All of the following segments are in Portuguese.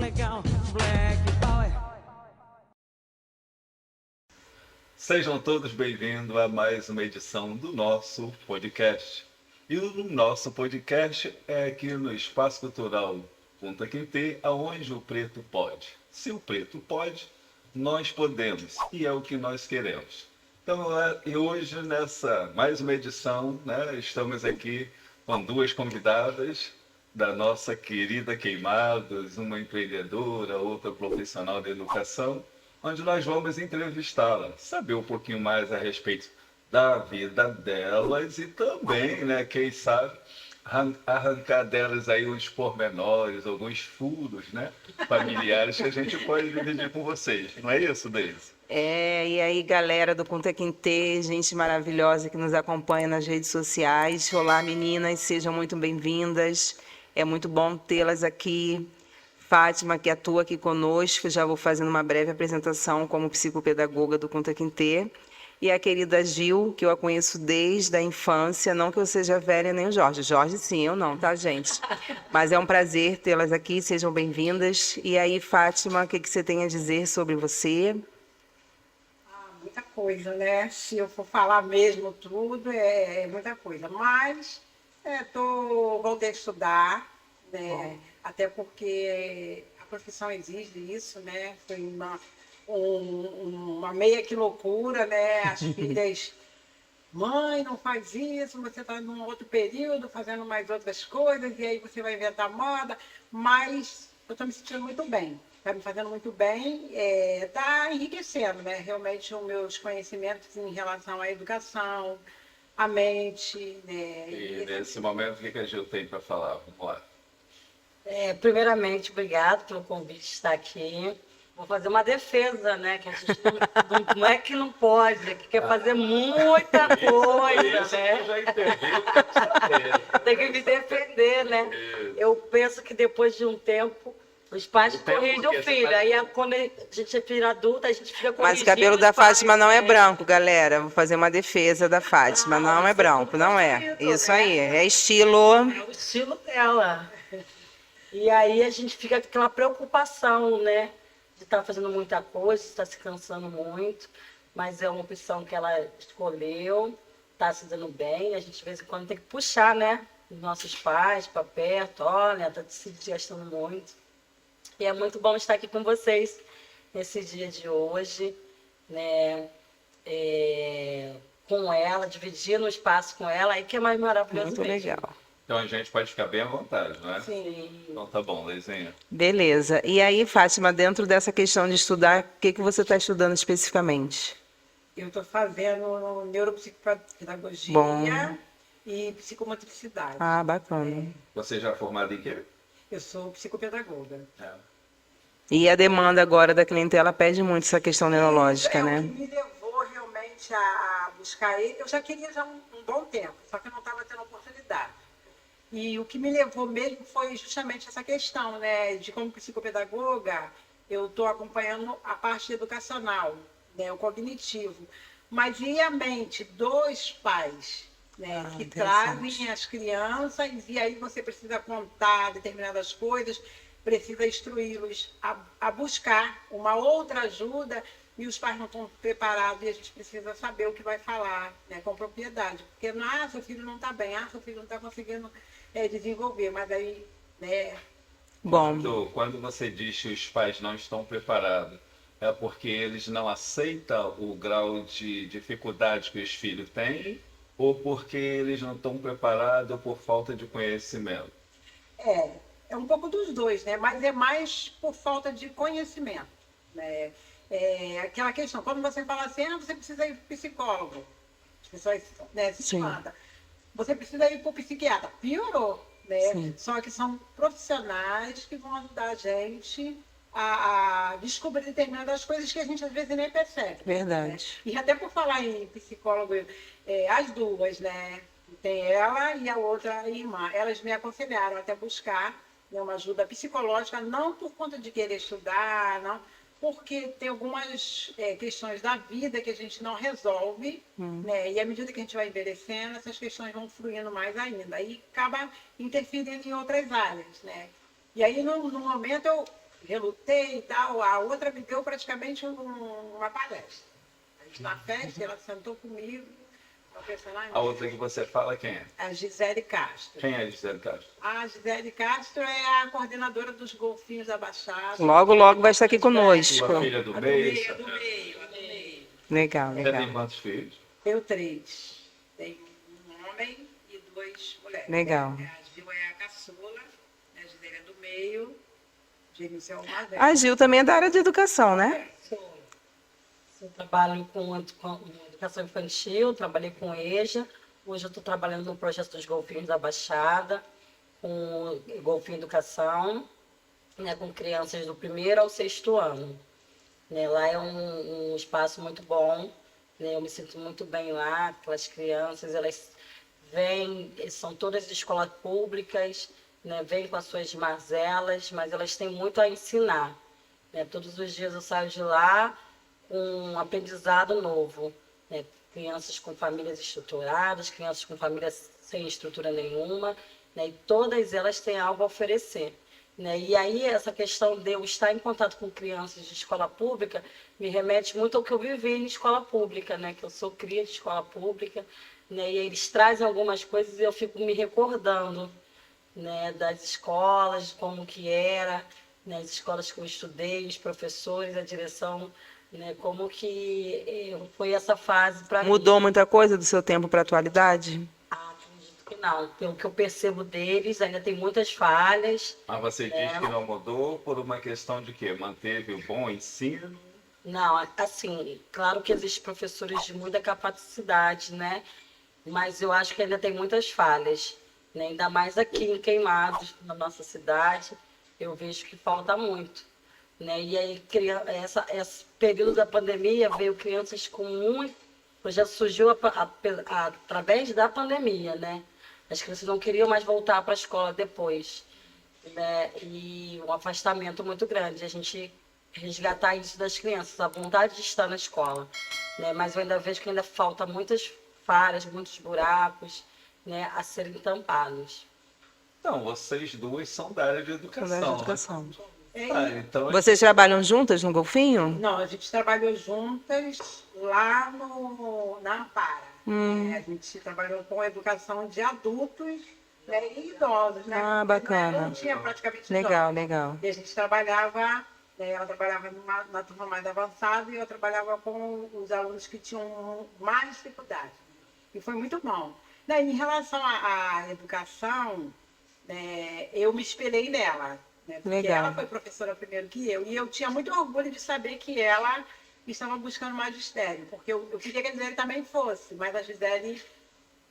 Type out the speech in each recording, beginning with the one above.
legal, Black Power. Sejam todos bem-vindos a mais uma edição do nosso podcast. E o nosso podcast é aqui no Espaço Cultural Punta Quintê, aonde o preto pode. Se o preto pode, nós podemos, e é o que nós queremos. Então, e hoje, nessa mais uma edição, né, estamos aqui com duas convidadas da nossa querida Queimados, uma empreendedora, outra profissional da educação, onde nós vamos entrevistá-la, saber um pouquinho mais a respeito da vida delas e também, né, quem sabe, arrancar delas aí uns pormenores, alguns furos, né, familiares que a gente pode dividir com vocês. Não é isso, Deise? E aí, galera do Punta Quintê, gente maravilhosa que nos acompanha nas redes sociais. Olá, meninas, sejam muito bem-vindas. É muito bom tê-las aqui. Fátima, que atua aqui conosco, já vou fazendo uma breve apresentação como psicopedagoga do Punta Quintê. E a querida Gil, que eu a conheço desde a infância, não que eu seja velha nem o Jorge. Jorge sim, eu não, tá, gente? Mas é um prazer tê-las aqui, sejam bem-vindas. E aí, Fátima, o que você tem a dizer sobre você? Muita coisa, né? Se eu for falar mesmo tudo, é muita coisa. Mas voltei a estudar, né? Até porque a profissão exige isso, né? Foi uma meia que loucura, né? As filhas, mãe, não faz isso, você está num outro período, fazendo mais outras coisas, e aí você vai inventar moda. Mas eu estou me sentindo muito bem. Está me fazendo muito bem, está enriquecendo, né? Realmente os meus conhecimentos em relação à educação, à mente, né? E nesse momento, o que a Gil tem para falar? Vamos lá. Primeiramente, obrigado pelo convite de estar aqui. Vou fazer uma defesa, né? Que a gente não é que não pode, é que quer fazer muita coisa, isso né? eu já entendi. Tem que me defender, né? Isso. Eu penso que depois de um tempo, os pais O tempo corrigem porque o você filho. faz- Aí quando a gente é filho adulta, a gente fica corrigindo. Mas o cabelo os da pais, Fátima não é né? branco, galera. Vou fazer uma defesa da Fátima. Não é branco, não é. Isso aí, é estilo. É o estilo dela. E aí a gente fica com aquela preocupação, né? De estar fazendo muita coisa, de estar se cansando muito. Mas é uma opção que ela escolheu, está se dando bem. A gente, de vez em quando, tem que puxar, né? Os nossos pais para perto. Olha, está se desgastando muito. E é muito bom estar aqui com vocês nesse dia de hoje, né? Com ela, dividindo o espaço com ela, aí que é mais maravilhoso Muito mesmo. legal. Então a gente pode ficar bem à vontade, não é? Sim. Então tá bom, Leizinha. Beleza. E aí, Fátima, dentro dessa questão de estudar, o que você está estudando especificamente? Eu estou fazendo neuropsicopedagogia Bom. e psicomotricidade. Ah, bacana. Você já é formado em quê? Eu sou psicopedagoga. E a demanda agora da clientela pede muito essa questão neurológica, O né? que me levou realmente a buscar ele, eu já queria já um bom tempo, só que eu não estava tendo oportunidade. E o que me levou mesmo foi justamente essa questão, né, de como psicopedagoga, eu estou acompanhando a parte educacional, né, o cognitivo. Mas e a mente dos pais, né, que trazem as crianças, e aí você precisa contar determinadas coisas, precisa instruí-los a buscar uma outra ajuda, e os pais não estão preparados, e a gente precisa saber o que vai falar, né, com propriedade. Porque, seu filho não está bem, seu filho não está conseguindo desenvolver, mas aí, né... Bom, Quando você diz que os pais não estão preparados, é porque eles não aceitam o grau de dificuldade que os filhos têm, ou porque eles não estão preparados por falta de conhecimento? É um pouco dos dois, né? Mas é mais por falta de conhecimento, né? Aquela questão, quando você fala assim, você precisa ir para o psicólogo, as pessoas, né, se espantam. Você precisa ir para o psiquiatra. Piorou, né? Sim. Só que são profissionais que vão ajudar a gente a descobrir determinadas coisas que a gente às vezes nem percebe. verdade. E até por falar em psicólogo, as duas, né? Tem ela e a outra irmã. Elas me aconselharam até buscar, né, uma ajuda psicológica, não por conta de querer estudar, não, porque tem algumas questões da vida que a gente não resolve, né? E à medida que a gente vai envelhecendo, essas questões vão fluindo mais ainda. Aí acaba interferindo em outras áreas, né? E aí, no momento, relutei e tal. A outra me deu praticamente uma palestra. A gente na festa, ela sentou comigo, uma personagem, A outra que você fala quem é? a Gisele Castro. Quem é a Gisele Castro? A Gisele Castro é a coordenadora dos golfinhos da Baixada. Logo, logo vai estar aqui conosco. Sua filha do A do meio? meio, a do meio, a do meio. Legal, Você tem legal. quantos filhos? Tenho 3. Tenho um homem e 2 mulheres. Legal. A Gil é a caçula, a Gisele é do meio, Gênesis é o mais velho. A Gil também é da área de educação, né? Eu trabalho com educação infantil, trabalhei com EJA. Hoje eu estou trabalhando no projeto dos golfinhos da Baixada, com golfinho educação, né, com crianças do 1º ao 6º ano. Né, lá é um espaço muito bom, né, eu me sinto muito bem lá, aquelas crianças, elas vêm, são todas de escolas públicas, né, vêm com as suas mazelas, mas elas têm muito a ensinar. Né, todos os dias eu saio de lá com um aprendizado novo. Né, crianças com famílias estruturadas, crianças com famílias sem estrutura nenhuma, né, e todas elas têm algo a oferecer. Né? E aí essa questão de eu estar em contato com crianças de escola pública me remete muito ao que eu vivi em escola pública, né? Que eu sou cria de escola pública, né? E eles trazem algumas coisas e eu fico me recordando, né? Das escolas, como que era, né? As escolas que eu estudei, os professores, a direção, né? Como que foi essa fase para mim. Mudou muita coisa do seu tempo para a atualidade? Acredito que não. Pelo que eu percebo deles, ainda tem muitas falhas. Mas você diz que não mudou por uma questão de quê? Manteve o bom ensino? Não, assim, claro que existem professores de muita capacidade, né? Mas eu acho que ainda tem muitas falhas, né? Ainda mais aqui em Queimados, na nossa cidade, eu vejo que falta muito, né? E aí, esse período da pandemia, veio crianças com muito... Já surgiu através da pandemia, né? As crianças não queriam mais voltar para a escola depois, né? E um afastamento muito grande. A gente resgatar isso das crianças, a vontade de estar na escola, né? Mas eu ainda vejo que ainda falta muitas falhas, muitos buracos, né, a serem tampados. Então, vocês duas são da área de educação. Da área de né? educação. Então, Vocês trabalham juntas no Golfinho? Não, a gente trabalhou juntas lá na Ampara. A gente trabalhou com educação de adultos, né, e idosos, né? Ah, bacana. Não tinha praticamente Legal, idosos. legal. E a gente trabalhava, né, ela trabalhava na turma mais avançada e eu trabalhava com os alunos que tinham mais dificuldade. E foi muito bom. Né, em relação à educação, né, eu me espelhei nela. Né, porque Legal. ela foi professora primeiro que eu. E eu tinha muito orgulho de saber que ela estava buscando magistério. Porque eu queria que a Gisele também fosse. Mas a Gisele,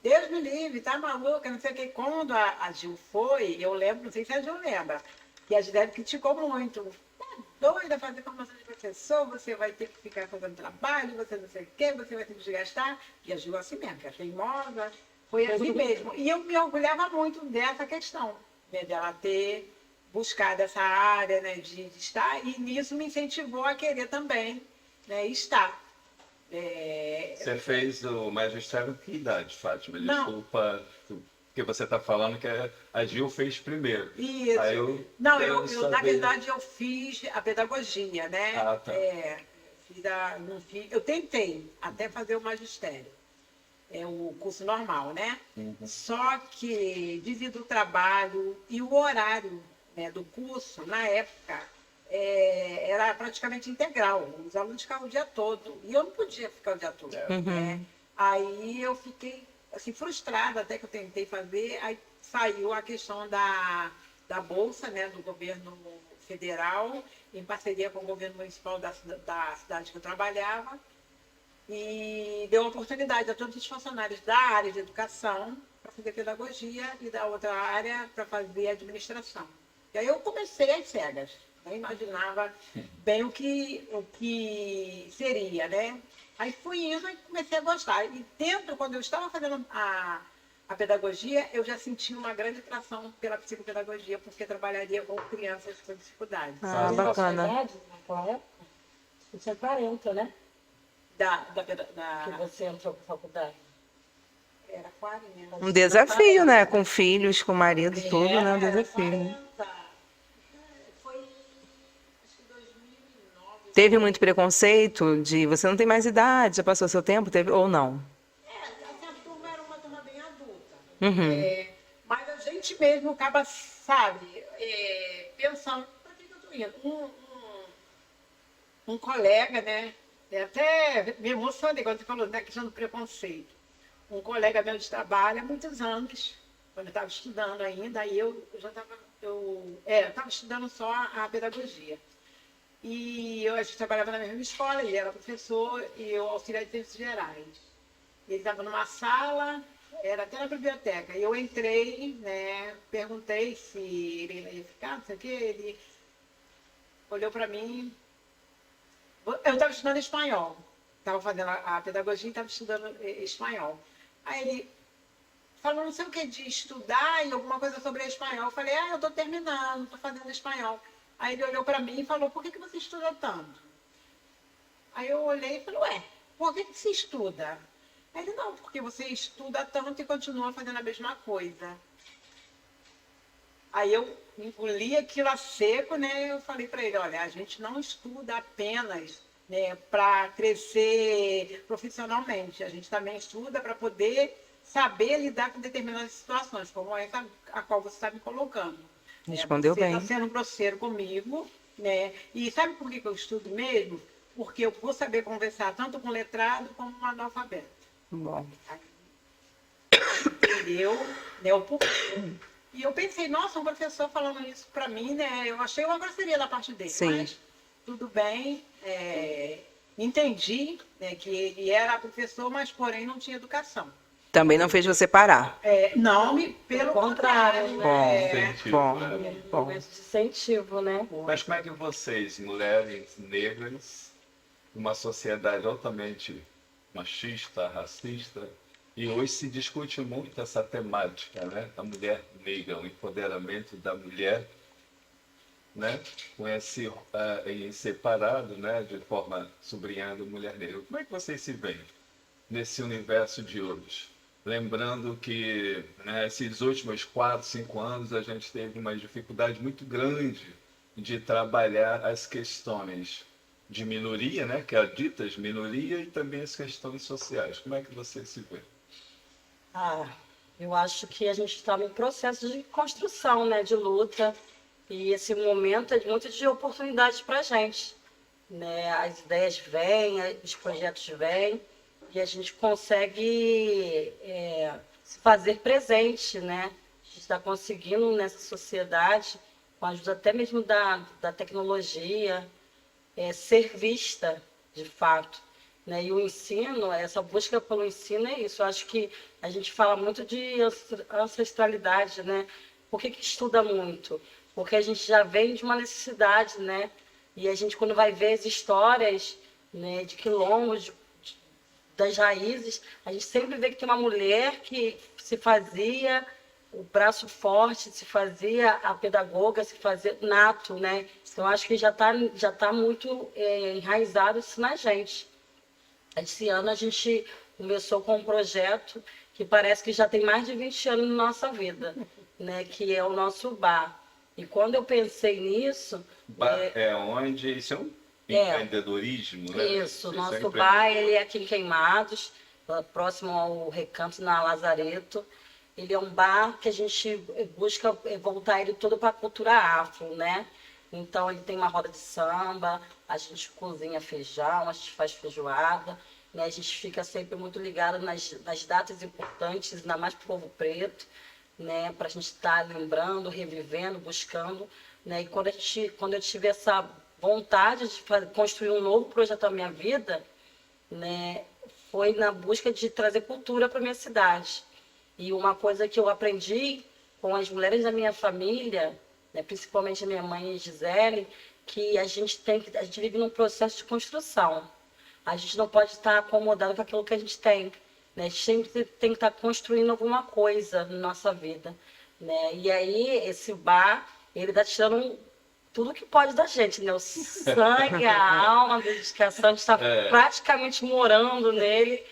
Deus me livre, tá maluca, não sei o quê. Quando a Gil foi, eu lembro, não sei se a Gil lembra, que a Gisele criticou muito. Tá doida fazer formação de professor, você vai ter que ficar fazendo trabalho, você não sei o quê, você vai ter que desgastar. E a Gil assim mesmo, que é teimosa. Foi assim mesmo. E eu me orgulhava muito dessa questão, né, dela ter buscado essa área, né, de estar, e nisso me incentivou a querer também, né, estar. você fez o magistério com que idade, Fátima? Não. Desculpa, porque você está falando que a Gil fez primeiro. Isso. Aí eu Não, quero eu na saber- verdade eu fiz a pedagogia, né? Ah, tá. Eu tentei até fazer o magistério, o curso normal, né? Só que devido ao trabalho e o horário, né, do curso, na época, era praticamente integral. Os alunos ficavam o dia todo. E eu não podia ficar o dia todo. Né? Aí eu fiquei assim, frustrada até que eu tentei fazer. Aí saiu a questão da Bolsa, né, do governo federal, em parceria com o governo municipal da cidade que eu trabalhava. E deu oportunidade a todos os funcionários da área de educação para fazer pedagogia e da outra área para fazer administração. E aí eu comecei às cegas, não imaginava bem o que seria, né? Aí fui indo e comecei a gostar. E quando eu estava fazendo a pedagogia, eu já senti uma grande atração pela psicopedagogia, porque trabalharia com crianças com dificuldade. Ah, bacana. Naquela época, eu tinha 40, né? Que você entrou para a faculdade. Era 40. Um desafio, né? Com filhos, com marido, tudo, né? Um desafio. 40. Foi Teve muito preconceito de você não tem mais idade, já passou seu tempo, teve ou não? Assim, a turma era uma turma bem adulta. Uhum. Mas a gente mesmo acaba, sabe, pensando, para que eu tô indo? Um colega, né? Até me emocionei quando você falou da questão do preconceito. Um colega meu de trabalho há muitos anos, quando eu estava estudando ainda, aí eu já estava, eu estava estudando só a pedagogia. E a gente trabalhava na mesma escola, ele era professor e eu auxiliar de serviços gerais. Ele estava numa sala, era até na biblioteca. E eu entrei, né, perguntei se ele ia ficar, não sei o quê. Ele olhou para mim. Eu estava estudando espanhol. Estava fazendo a pedagogia e estava estudando espanhol. Aí ele falou não sei o que de estudar e alguma coisa sobre espanhol. Eu falei, eu estou terminando, estou fazendo espanhol. Aí ele olhou para mim e falou, por que você estuda tanto? Aí eu olhei e falei, por que você estuda? Aí ele, não, porque você estuda tanto e continua fazendo a mesma coisa. Aí eu engoli aquilo a seco, né? Eu falei para ele, olha, a gente não estuda apenas, né, para crescer profissionalmente. A gente também estuda para poder saber lidar com determinadas situações, como essa a qual você está me colocando. Respondeu Você bem. está sendo grosseiro comigo, né? E sabe por que eu estudo mesmo? Porque eu vou saber conversar tanto com letrado como com analfabeto. Bom. Entendeu? Né, o porquê. E eu pensei, nossa, um professor falando isso para mim, né? Eu achei uma grosseria da parte dele, Sim. mas tudo bem. Entendi, né, que ele era professor, mas porém não tinha educação. Também não fez você parar. Não, pelo contrário, contrário. né? Incentivo, Bom, né? bom. Momento de incentivo, né? Mas como é que vocês, mulheres negras, numa sociedade altamente machista, racista, e hoje se discute muito essa temática, né? Da mulher negra, o empoderamento da mulher, né? Com esse em separado, né? De forma sublinhando mulher negra. Como é que vocês se veem nesse universo de hoje? Lembrando que, né, esses últimos 4, 5 anos a gente teve uma dificuldade muito grande de trabalhar as questões de minoria, né, que é ditas minoria, e também as questões sociais. Como é que você se vê? Eu acho que a gente está em processo de construção, né, de luta, e esse momento é muito de oportunidade para a gente, né? As ideias vêm, os projetos vêm, e a gente consegue se fazer presente, né? A gente está conseguindo nessa sociedade, com a ajuda até mesmo da tecnologia, ser vista de fato, né? E o ensino, essa busca pelo ensino é isso. Eu acho que a gente fala muito de ancestralidade, né? Por que estuda muito? Porque a gente já vem de uma necessidade, né? E a gente, quando vai ver as histórias, né, de quilombos, das raízes, a gente sempre vê que tem uma mulher que se fazia o braço forte, se fazia a pedagoga, se fazia nato, né? Então, acho que já tá muito enraizado isso na gente. Esse ano a gente começou com um projeto que parece que já tem mais de 20 anos na nossa vida, né? Que é o nosso bar. E quando eu pensei nisso... É onde isso é um empreendedorismo, né? Isso, é nosso bar, ele é aqui em Queimados, próximo ao Recanto, na Lazareto. Ele é um bar que a gente busca voltar ele todo para a cultura afro, né? Então, ele tem uma roda de samba, a gente cozinha feijão, a gente faz feijoada, né? A gente fica sempre muito ligado nas datas importantes, ainda mais para o povo preto, né? Para a gente estar lembrando, revivendo, buscando, né? E quando eu tive essa vontade de construir um novo projeto na minha vida, né? Foi na busca de trazer cultura para minha cidade. E uma coisa que eu aprendi com as mulheres da minha família, né, principalmente a minha mãe Gisele, que a gente vive num processo de construção. A gente não pode estar acomodado com aquilo que a gente tem, né? A gente sempre tem que estar construindo alguma coisa na nossa vida, né? E aí esse bar, ele está tirando tudo que pode da gente, né? O sangue, a alma, a dedicação, a gente está praticamente morando nele,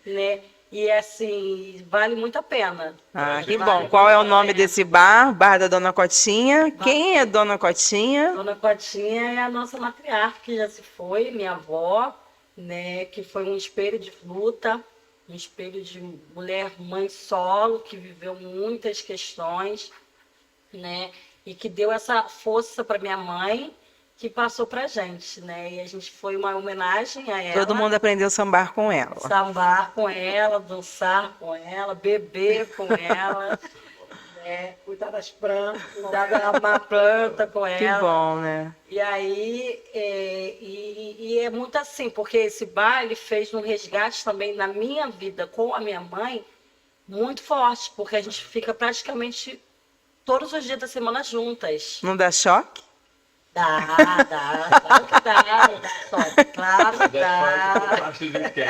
né? E assim, vale muito a pena. Ah, que Vale bom. Qual é o muito a nome pena. desse bar? Bar da Dona Cotinha. Quem é Dona Cotinha? Dona Cotinha é a nossa matriarca, que já se foi, minha avó, né? Que foi um espelho de luta, um espelho de mulher mãe solo, que viveu muitas questões, né? E que deu essa força para minha mãe, que passou para a gente, né? E a gente foi uma homenagem a ela. Todo mundo aprendeu a sambar com ela. Sambar com ela, dançar com ela, beber com ela, né? Cuidar das plantas. Cuidar da planta com Que ela. bom, né? E aí, e é muito assim, porque esse bar ele fez um resgate também na minha vida com a minha mãe muito forte, porque a gente fica praticamente todos os dias da semana juntas. Não dá choque? Dá, claro que dá, só, claro que Por dá. parte de quem?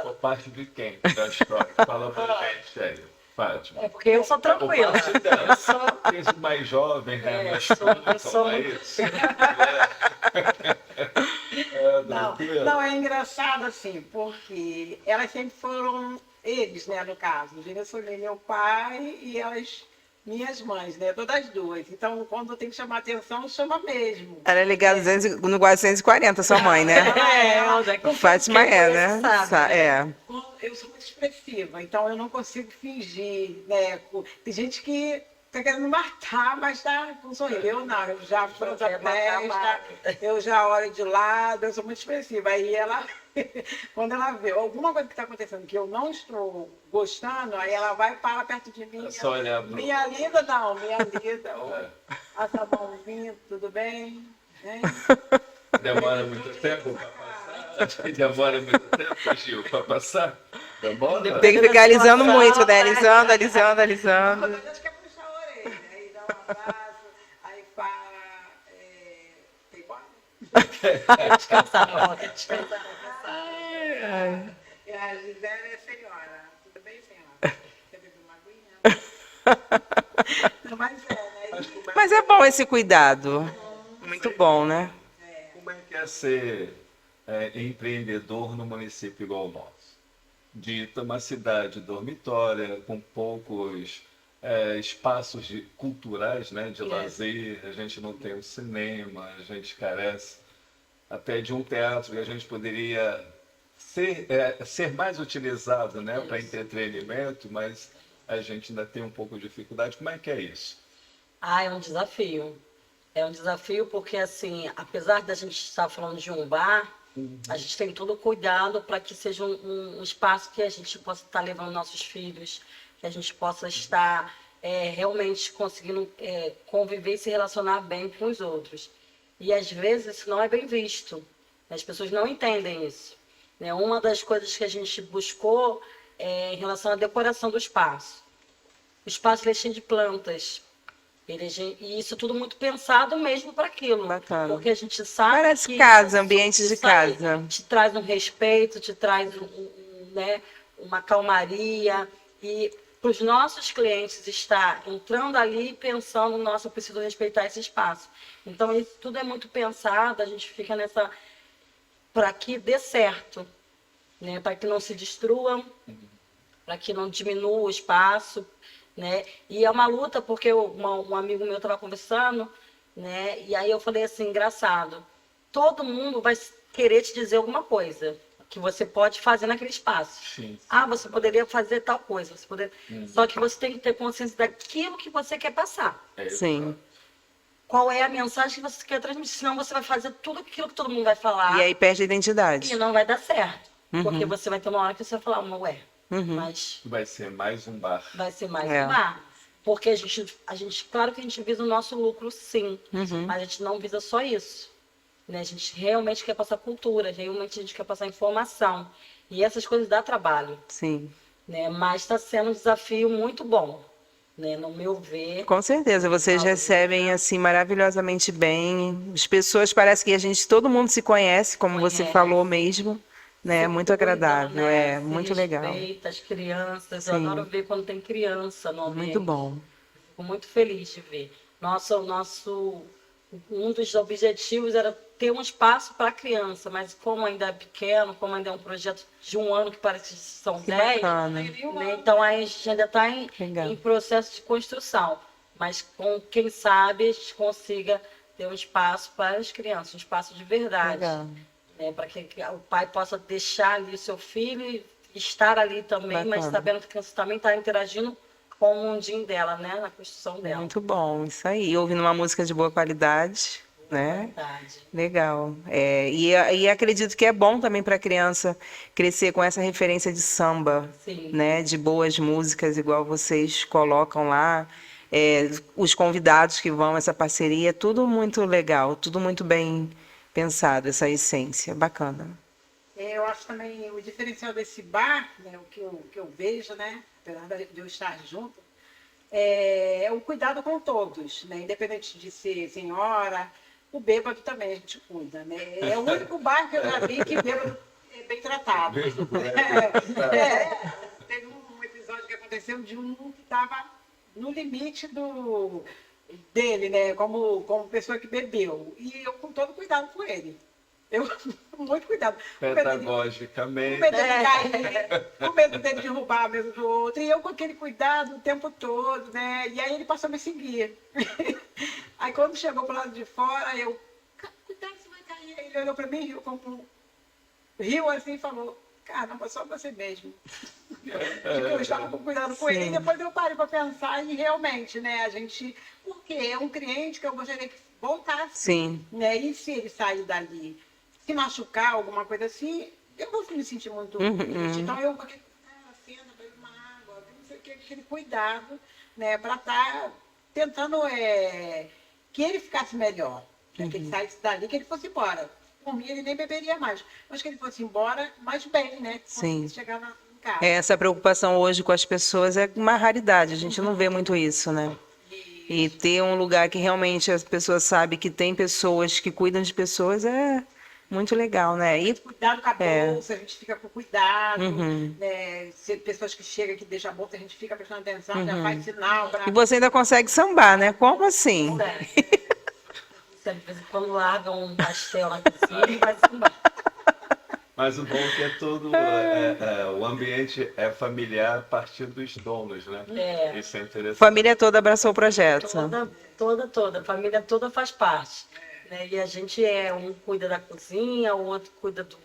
Por parte de quem? Da história. Fala pra gente aí, Fátima. É porque eu sou Por tranquila. parte dela. Eu sou, Esse mais jovem, né? É, Mais eu público, sou não é muito- isso? É, Não, tranquilo. não, é engraçado assim, porque elas sempre foram, eles, né, no caso, o diretor meu pai e elas, minhas mães, né, todas duas. Então, quando tem que chamar atenção, chama mesmo. Ela é ligada no 440, sua mãe, né? Onde é que Fátima quem é, conhece né? sabe, É. Eu sou muito expressiva, então eu não consigo fingir, né? Tem gente que tá querendo matar, mas tá com sorriso. Eu não, eu já franzo a quer matar, testa, eu já olho de lado, eu sou muito expressiva. Aí ela, quando ela vê alguma coisa que está acontecendo que eu não estou gostando, aí ela vai e para perto de mim. É só olhar pro- Minha linda, não, minha linda. Oi, passa a mãozinha, tudo bem? Né? Demora muito tempo para passar? Demora muito tempo, Gil, para passar? Demora? Tem que ficar alisando muito, né? Alisando, alisando, alisando. Mas acho que é puxar a orelha, aí dá um abraço, aí para. Tem qual? descansar, descansar. E a Gisele é senhora. Tudo bem, senhora? Quer beber uma aguinha? Não, mas é, né? Mas é bom esse cuidado. Muito bom, né? Como é que é ser empreendedor num município igual o nosso? Dita uma cidade dormitória, com poucos espaços culturais, né, de lazer, a gente não tem um cinema, a gente carece até de um teatro que a gente poderia ser mais utilizado, né, para entretenimento, mas a gente ainda tem um pouco de dificuldade. Como é que é isso? Ah, é um desafio. É um desafio porque, assim, apesar da gente estar falando de um bar, a gente tem todo o cuidado para que seja um espaço que a gente possa estar levando nossos filhos, que a gente possa estar realmente conseguindo conviver e se relacionar bem com os outros. E, às vezes, isso não é bem visto. As pessoas não entendem isso. Né? Uma das coisas que a gente buscou é em relação à decoração do espaço. O espaço ele é cheio de plantas. E isso tudo muito pensado mesmo para aquilo. Bacana. Porque a gente sabe Parece que casa, ambiente de isso aí casa. te traz um respeito, te traz né, uma calmaria. E para os nossos clientes estar entrando ali e pensando, nossa, eu preciso respeitar esse espaço. Então, isso tudo é muito pensado, a gente fica nessa... para que dê certo, né? Para que não se destruam, para que não diminua o espaço, né? E é uma luta, porque um amigo meu estava conversando, né? E aí eu falei assim, engraçado, todo mundo vai querer te dizer alguma coisa que você pode fazer naquele espaço. Sim. Ah, você poderia fazer tal coisa, você poderia... Só que você tem que ter consciência daquilo que você quer passar. Sim. Qual é a mensagem que você quer transmitir? Senão você vai fazer tudo aquilo que todo mundo vai falar E aí perde a identidade. e não vai dar certo. Porque você vai ter uma hora que você vai falar, ué, mas Vai ser mais um bar. vai ser mais É. um bar. Porque a gente, claro que a gente visa o nosso lucro, sim, mas a gente não visa só isso. Né? A gente realmente quer passar cultura, realmente a gente quer passar informação. E essas coisas dá trabalho, Sim. né? Mas está sendo um desafio muito bom, né? No meu ver. Com certeza, vocês recebem assim maravilhosamente bem. As pessoas parece que todo mundo se conhece, como você Conhece. falou mesmo, né? Muito agradável, né? Se muito legal. respeita as crianças. Sim. Eu adoro ver quando tem criança no ambiente. Muito bom. Fico muito feliz de ver. Um dos objetivos era ter um espaço para a criança, mas como ainda é pequeno, como ainda é um projeto de 1 ano, que parece que são Que 10, bacana. né? Então a gente ainda está Legal. em processo de construção. Mas com quem sabe a gente consiga ter um espaço para as crianças, um espaço de verdade. Legal. Né? Para que o pai possa deixar ali o seu filho e estar ali também, mas Bacana. sabendo que a criança também está interagindo com o mundinho dela, né? Na construção dela. Muito bom, isso aí. Ouvindo uma música de boa qualidade, né? Verdade. Legal. E acredito que é bom também para a criança crescer com essa referência de samba, Sim. né? De boas músicas, igual vocês colocam lá. Os convidados que vão, essa parceria, tudo muito legal, tudo muito bem pensado, essa essência. Bacana. Eu acho também o diferencial desse bar, né, o que eu vejo, né, apesar de eu estar junto, é o cuidado com todos, né, independente de ser senhora, o bêbado também a gente cuida, né. É o único bar que eu já vi que bêbado é bem tratado. Teve um episódio que aconteceu de um que estava no limite dele, né, como pessoa que bebeu, e eu com todo cuidado com ele. Eu, muito cuidado. Com medo Pedagogicamente. dele cair, com medo dele derrubar a mesa do outro. E eu com aquele cuidado o tempo todo, né? E aí ele passou a me seguir. Aí quando chegou pro lado de fora, eu, cuidado, você vai cair. Aí ele olhou pra mim, riu assim e falou, caramba, só você mesmo. Eu estava com cuidado com ele. E depois eu parei para pensar e realmente, né, porque é um cliente que eu gostaria que voltasse. Sim. Né? E se ele sair dali, se machucar, alguma coisa assim, eu vou me sentir muito triste. Então eu vou cena, beber uma água, não sei o que, aquele cuidado, né, para estar tentando que ele ficasse melhor. Né? Que ele saísse dali, que ele fosse embora. Por mim, ele nem beberia mais. Mas que ele fosse embora, mais bem, né? Que Sim. conseguisse chegar em casa. Essa preocupação hoje com as pessoas é uma raridade, a gente não vê muito isso, né? E ter um lugar que realmente as pessoas sabem que tem pessoas que cuidam de pessoas é muito legal, né? E Cuidado com a bolsa, a gente fica com cuidado. Uhum. Né? Se pessoas que chegam que deixam a bolsa, a gente fica prestando atenção, já faz sinal. E você ainda consegue sambar, né? Como assim? De vez em quando larga um pastel na cozinha e vai se embora. Mas o bom é que o ambiente é familiar a partir dos donos, né? É. Isso é interessante. Família toda abraçou o projeto. Toda. A família toda faz parte. Né? E a gente um cuida da cozinha, o outro cuida do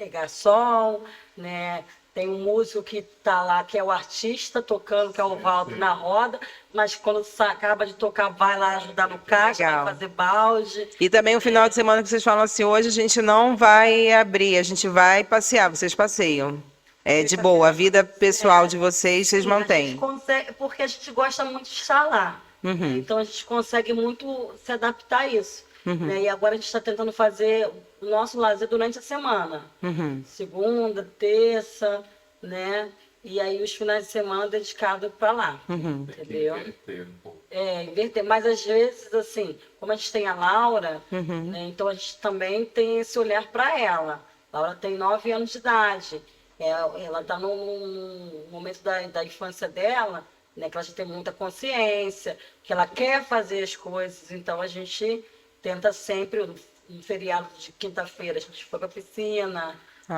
garçom, né? Tem um músico que está lá, que é o artista tocando, que é o Valdo na roda, mas quando acaba de tocar, vai lá ajudar no caixa, Legal. vai fazer balde. E também o final de semana que vocês falam assim, hoje a gente não vai abrir, a gente vai passear, vocês passeiam. É de boa, a vida pessoal de vocês A gente mantêm. consegue, porque a gente gosta muito de estar lá. Uhum. Então a gente consegue muito se adaptar a isso. Né? E agora a gente está tentando fazer o nosso lazer durante a semana. Uhum. Segunda, terça, né? E aí os finais de semana dedicados para lá. Uhum. Entendeu? Inverter um pouco. Inverter. Mas às vezes, assim, como a gente tem a Laura, Uhum. né? Então a gente também tem esse olhar para ela. A Laura tem 9 anos de idade. Ela está num momento da infância dela, né? Que ela já tem muita consciência, que ela quer fazer as coisas. Então a gente tenta sempre, no feriado de quinta-feira, a gente foi para a piscina,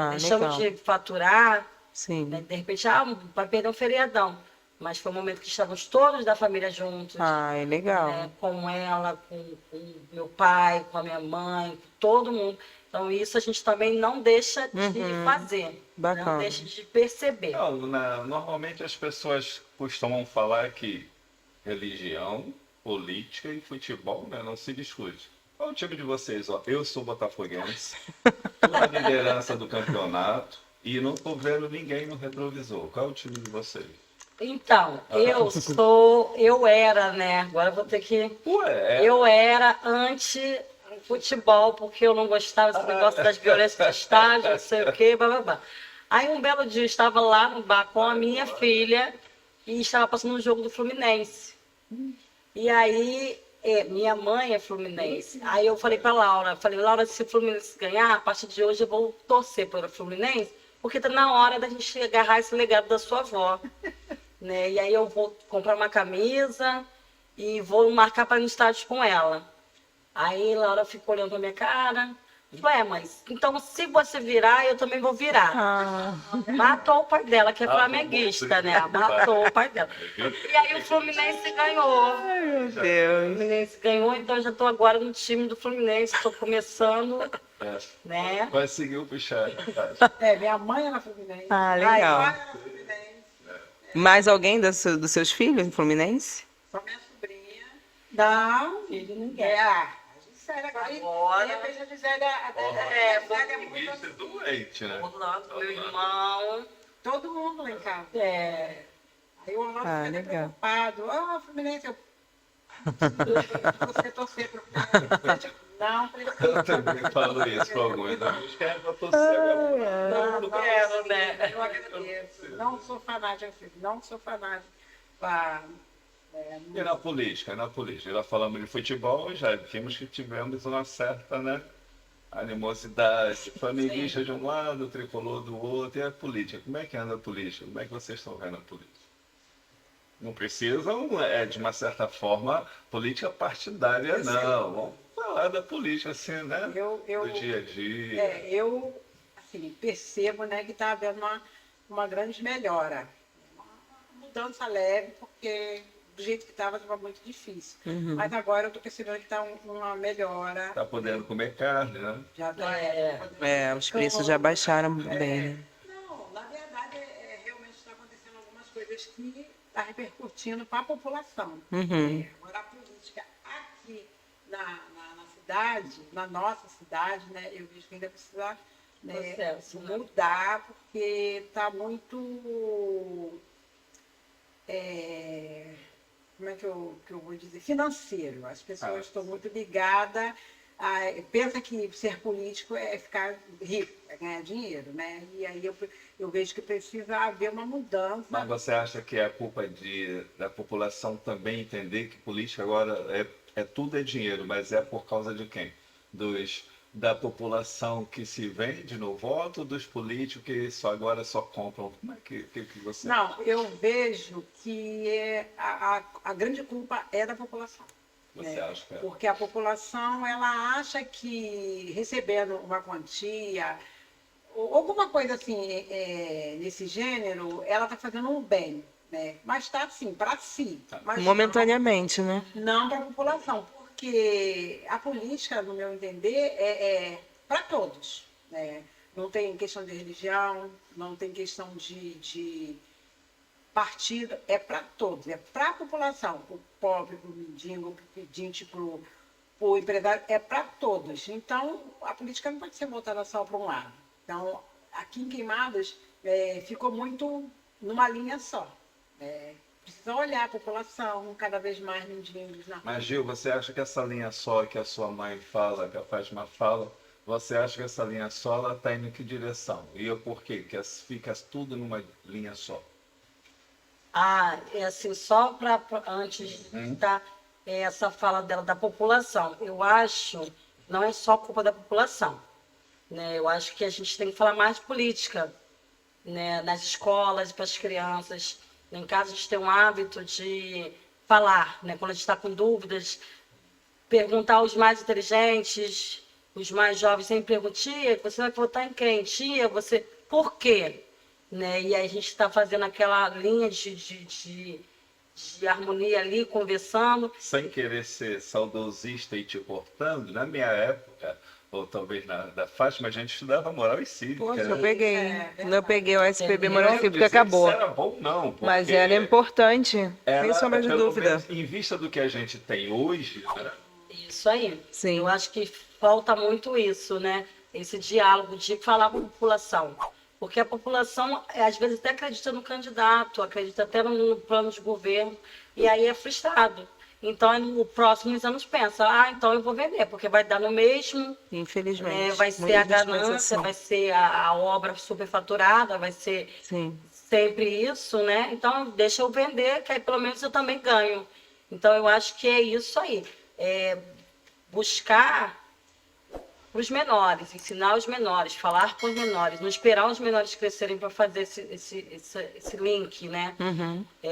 deixamos legal. de faturar, Sim. né? De repente, vai perder um feriadão. Mas foi um momento que estávamos todos da família juntos. É legal. Né? Com ela, com meu pai, com a minha mãe, com todo mundo. Então isso a gente também não deixa de fazer, Bacana. não deixa de perceber. Normalmente as pessoas costumam falar que religião, política e futebol, né, não se discute. Qual é o time de vocês? Ó, eu sou botafoguense, estou na liderança do campeonato e não estou vendo ninguém no retrovisor. Qual é o time de vocês? Então, eu era, né? Agora eu vou ter que... Eu era anti-futebol, porque eu não gostava desse negócio das violências de estádio, não sei o quê, blá. Aí um belo dia eu estava lá no bar com a minha filha e estava passando um jogo do Fluminense. E aí, minha mãe é fluminense. Aí eu falei para Laura, Laura, se o Fluminense ganhar, a partir de hoje eu vou torcer para o Fluminense, porque está na hora da gente agarrar esse legado da sua avó. Né? E aí eu vou comprar uma camisa e vou marcar para ir no estádio com ela. Aí Laura ficou olhando para minha cara, Falei, mas então se você virar, eu também vou virar. Ah, Matou o pai dela, que é flamenguista, né? Matou o pai dela. E aí o Fluminense ganhou. meu O Deus. Fluminense ganhou, então eu já estou agora no time do Fluminense, estou começando, É. né? Vai seguir o puxar. Minha mãe era fluminense. Ah, Ai, legal. pai era fluminense. Mais alguém dos seus filhos, Fluminense? Só minha sobrinha. Não, Filho ninguém. a Gisele agora. Agora- De repente a Gisele a Gisele é muito Isso é doente, né? Orlando, meu irmão. todo mundo lá em casa. Aí o Orlando Ah, fica até legal. preocupado. Ah, Fluminense, eu. Você torcer pro Fluminense. Não, precisa. Eu também falo isso para alguns amigos. Quero que eu torcer agora. Não quero, né? Eu agradeço. Não sou fanática, filho. Não sou fanática. Pra, E na política, na política. Já falamos de futebol, já vimos que tivemos uma certa, né, animosidade. Flamenguista de um lado, tricolor do outro, e a política. Como é que anda a política? Como é que vocês estão vendo a política? Não precisam, de uma certa forma, política partidária, não. Vamos falar da política, assim, né? Do dia a dia. eu assim, percebo, né, que está havendo uma grande melhora. Uma mudança leve, porque do jeito que estava muito difícil. Mas agora eu estou percebendo que está uma melhora. Tá podendo comer carne, né? Já tá, Os preços já baixaram bem, né? Não, na verdade, realmente está acontecendo algumas coisas que está repercutindo para a população. Agora, a política aqui na cidade, na nossa cidade, né, eu vejo que ainda precisa, né, Processo, né? mudar, porque está muito. Como é que eu vou dizer? Financeiro. As pessoas estão muito ligadas. Pensa que ser político é ficar rico, é ganhar dinheiro, né? E aí eu vejo que precisa haver uma mudança. Mas você acha que é a culpa da população também entender que política agora tudo é dinheiro, mas é por causa de quem? Da população que se vende no voto, dos políticos que agora só compram? Como é que você acha? Não, eu vejo que a grande culpa é da população. Você acha que é? Porque a população, ela acha que recebendo uma quantia, ou alguma coisa assim, nesse gênero, ela está fazendo um bem, né? Mas está assim, para si. Mas Momentaneamente, né? não para a população, porque a política, no meu entender, é para todos, né? Não tem questão de religião, não tem questão de partido, é para todos, é para a população, para o pobre, para o mendigo, para o pedinte, para o empresário, é para todos. Então, a política não pode ser voltada só para um lado. Então, aqui em Queimadas, ficou muito numa linha só. Precisa olhar a população, cada vez mais mendigos na rua. Mas, Gil, você acha que essa linha só que a sua mãe fala, que a Fátima fala, você acha que essa linha só ela está indo em que direção? E por quê? Que fica tudo numa linha só? É assim, só para antes de dar essa fala dela da população, eu acho não é só culpa da população, né? Eu acho que a gente tem que falar mais de política, né? Nas escolas, para as crianças. Em casa, a gente tem um hábito de falar, né? Quando a gente está com dúvidas, perguntar aos mais inteligentes, os mais jovens, sempre perguntam: tia, você vai votar em quem? Tia, você... Por quê? Né? E aí a gente está fazendo aquela linha de harmonia ali, conversando. Sem querer ser saudosista e te cortando, na minha época, ou talvez da Fátima, a gente estudava moral e cívica. Poxa, né? eu peguei o SPB Entendeu? Moral Não Cívico, dizer que acabou. isso era bom, não. porque Mas era importante, sem sombra de pelo dúvida. menos, em vista do que a gente tem hoje, né? Isso aí. Sim. Eu acho que falta muito isso, né? Esse diálogo de falar com a população. Porque a população, às vezes, até acredita no candidato, acredita até no plano de governo, e aí é frustrado. Então, nos próximos anos pensa: então eu vou vender, porque vai dar no mesmo, Infelizmente. vai ser Muita a ganância, dispensação. vai ser a obra superfaturada, vai ser Sim. sempre isso, né? Então, deixa eu vender, que aí pelo menos eu também ganho. Então, eu acho que é isso aí. Buscar para os menores, ensinar os menores, falar com os menores, não esperar os menores crescerem para fazer esse link, né?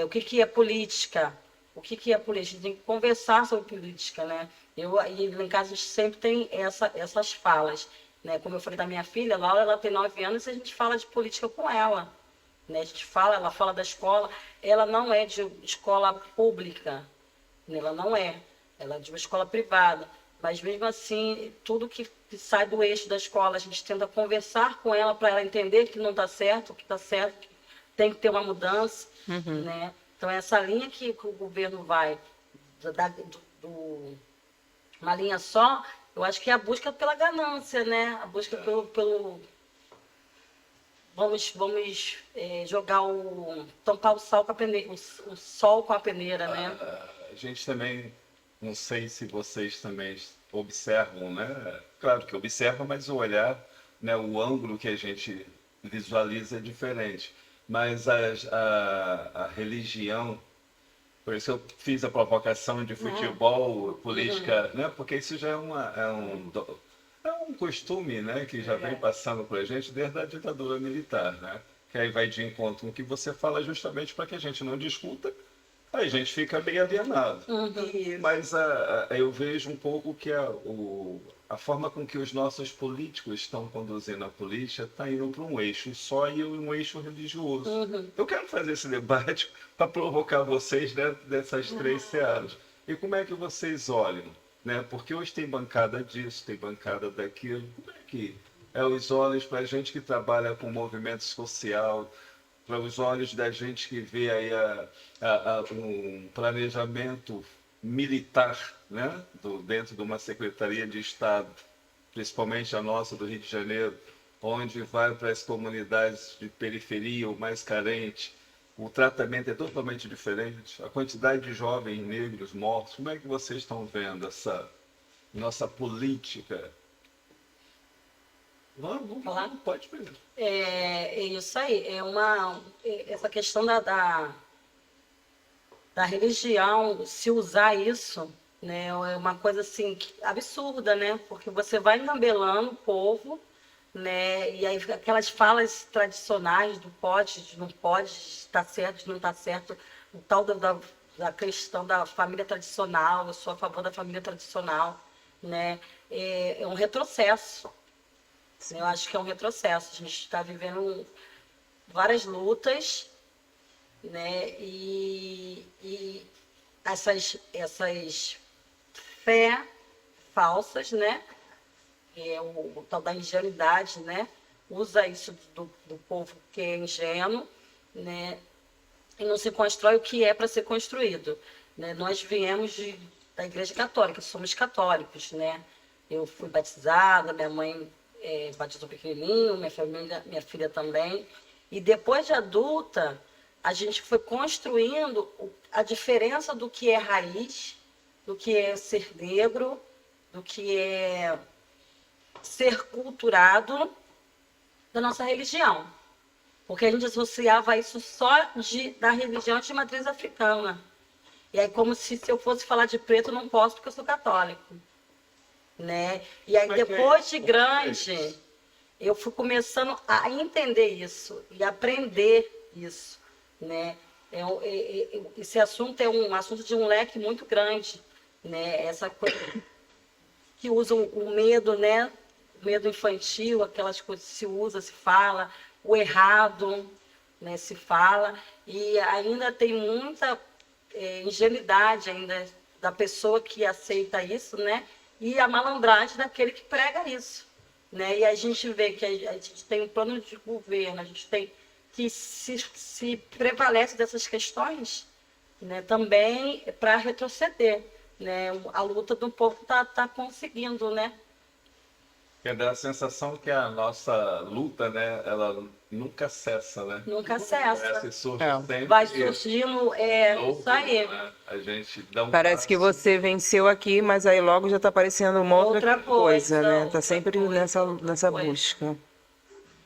O que é política? O que é política? A gente tem que conversar sobre política, né? E lá em casa a gente sempre tem essas falas. né? Como eu falei da minha filha, a Laura, ela tem 9 anos e a gente fala de política com ela, né? A gente fala, ela fala da escola, ela não é de escola pública, né? Ela não é, ela é de uma escola privada, mas mesmo assim, tudo que sai do eixo da escola, a gente tenta conversar com ela para ela entender que não está certo, que está certo, que tem que ter uma mudança, né? Então, essa linha que o governo vai, uma linha só, eu acho que é a busca pela ganância, né? A busca pelo vamos jogar tampar o sol com a peneira, o sol com a peneira, né? A gente também, não sei se vocês também observam, né? Claro que observa, mas o olhar, né? O ângulo que a gente visualiza é diferente. Mas a religião, por isso eu fiz a provocação de futebol, política, né? Porque isso já é um costume, né? Que já vem passando por a gente desde a ditadura militar, né? Que aí vai de encontro com o que você fala justamente para que a gente não discuta, aí a gente fica bem alienado. Mas eu vejo um pouco que a forma com que os nossos políticos estão conduzindo a política está indo para um eixo só e um eixo religioso. Eu quero fazer esse debate para provocar vocês dentro dessas três searas. E como é que vocês olham? Né? Porque hoje tem bancada disso, tem bancada daquilo. Como é que é os olhos para a gente que trabalha com movimento social, para os olhos da gente que vê aí um planejamento militar, né? Dentro de uma Secretaria de Estado, principalmente a nossa do Rio de Janeiro, onde vai para as comunidades de periferia ou mais carente, o tratamento é totalmente diferente, a quantidade de jovens negros mortos. Como é que vocês estão vendo essa nossa política? Vamos Falar? pode mesmo. É isso aí, essa questão da religião, se usar isso, né, é uma coisa assim absurda, né? Porque você vai engabelando o povo, né? E aí fica aquelas falas tradicionais do pode, de não pode, está certo, de não está certo, o tal da questão da família tradicional, eu sou a favor da família tradicional, né? É um retrocesso. Eu acho que é um retrocesso. A gente está vivendo várias lutas, né? E essas fé falsas, né? É o tal da ingenuidade, né? Usa isso do povo que é ingênuo, né? E não se constrói o que é para ser construído, né? Nós viemos da Igreja Católica, somos católicos, né? Eu fui batizada, minha mãe batizou pequenininho, minha filha também. E depois de adulta, a gente foi construindo a diferença do que é raiz, do que é ser negro, do que é ser culturado da nossa religião. Porque a gente associava isso só da religião de matriz africana. E aí, como se eu fosse falar de preto, eu não posso porque eu sou católico. Né? E aí, depois de grande, eu fui começando a entender isso e aprender isso, né? Esse assunto é um assunto de um leque muito grande, né? Essa coisa que usa o medo, né? O medo infantil, aquelas coisas que se usa, se fala, o errado, né? Se fala, e ainda tem muita ingenuidade ainda da pessoa que aceita isso, né? E a malandragem daquele que prega isso, né? E a gente vê que a gente tem um plano de governo, a gente tem que se prevalece dessas questões, né? Também para retroceder, né? A luta do povo tá conseguindo, né? Que dá a sensação que a nossa luta, né, ela nunca cessa, né? Nunca cessa. Parece que surge sempre Vai surgindo, novo, isso aí. né? A gente dá um Parece que passo. você venceu aqui, mas aí logo já está aparecendo uma outra coisa, né? Tá outra sempre coisa, nessa coisa. busca.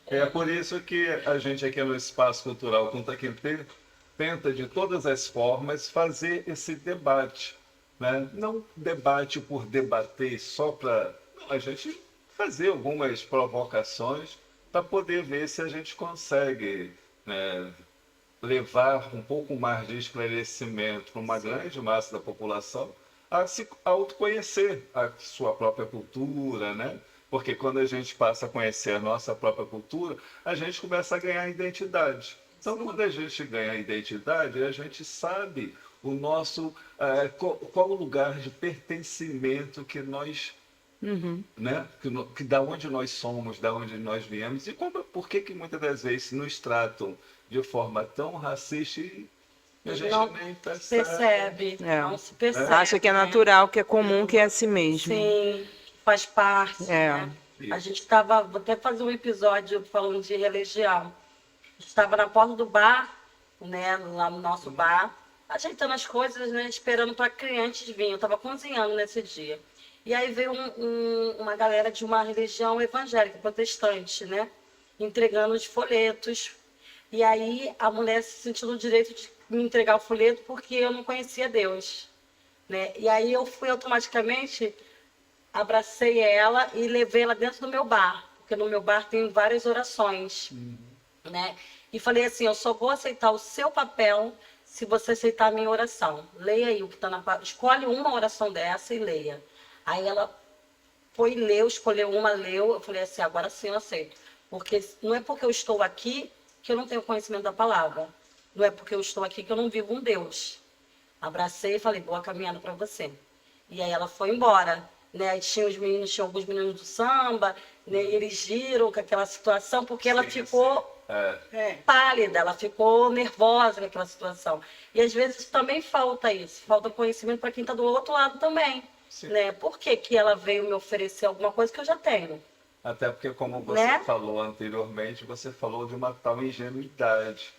É por isso que a gente aqui no Espaço Cultural Kunta Kinte tenta de todas as formas fazer esse debate, né? Não debate por debater só para a gente fazer algumas provocações para poder ver se a gente consegue, né, levar um pouco mais de esclarecimento para uma grande massa da população a se autoconhecer a sua própria cultura, né? Porque quando a gente passa a conhecer a nossa própria cultura, a gente começa a ganhar identidade. Então, quando a gente ganha identidade, a gente sabe o nosso, qual o lugar de pertencimento que nós, né, que da onde nós somos, da onde nós viemos, e por que muitas das vezes nos tratam de forma tão racista e a gente Não nem percebe, É. não se percebe. Acha que é né? natural, que é comum, que é assim mesmo. Sim, faz parte. É. Né? A gente estava, vou até fazer um episódio falando de religião. A gente estava na porta do bar, né, lá no nosso bar, ajeitando as coisas, né, esperando para clientes virem. Eu estava cozinhando nesse dia. E aí veio uma galera de uma religião evangélica, protestante, né, entregando os folhetos. E aí a mulher se sentiu no direito de me entregar o folheto porque eu não conhecia Deus, né? E aí eu fui automaticamente, abracei ela e levei ela dentro do meu bar, porque no meu bar tem várias orações, né? E falei assim, eu só vou aceitar o seu papel se você aceitar a minha oração. Leia aí o que está escolhe uma oração dessa e leia. Aí ela foi ler, escolheu uma, leu. Eu falei assim, agora sim eu aceito. Porque não é porque eu estou aqui que eu não tenho conhecimento da palavra. Não é porque eu estou aqui que eu não vivo um Deus. Abracei e falei, boa caminhada para você. E aí ela foi embora. Né? Aí tinha alguns meninos do samba, né? E eles giram com aquela situação, porque ela ficou pálida, ela ficou nervosa naquela situação. E às vezes também falta isso, falta conhecimento para quem está do outro lado também. Né? Por que que ela veio me oferecer alguma coisa que eu já tenho? Até porque, como você Né? falou anteriormente, você falou de uma tal ingenuidade.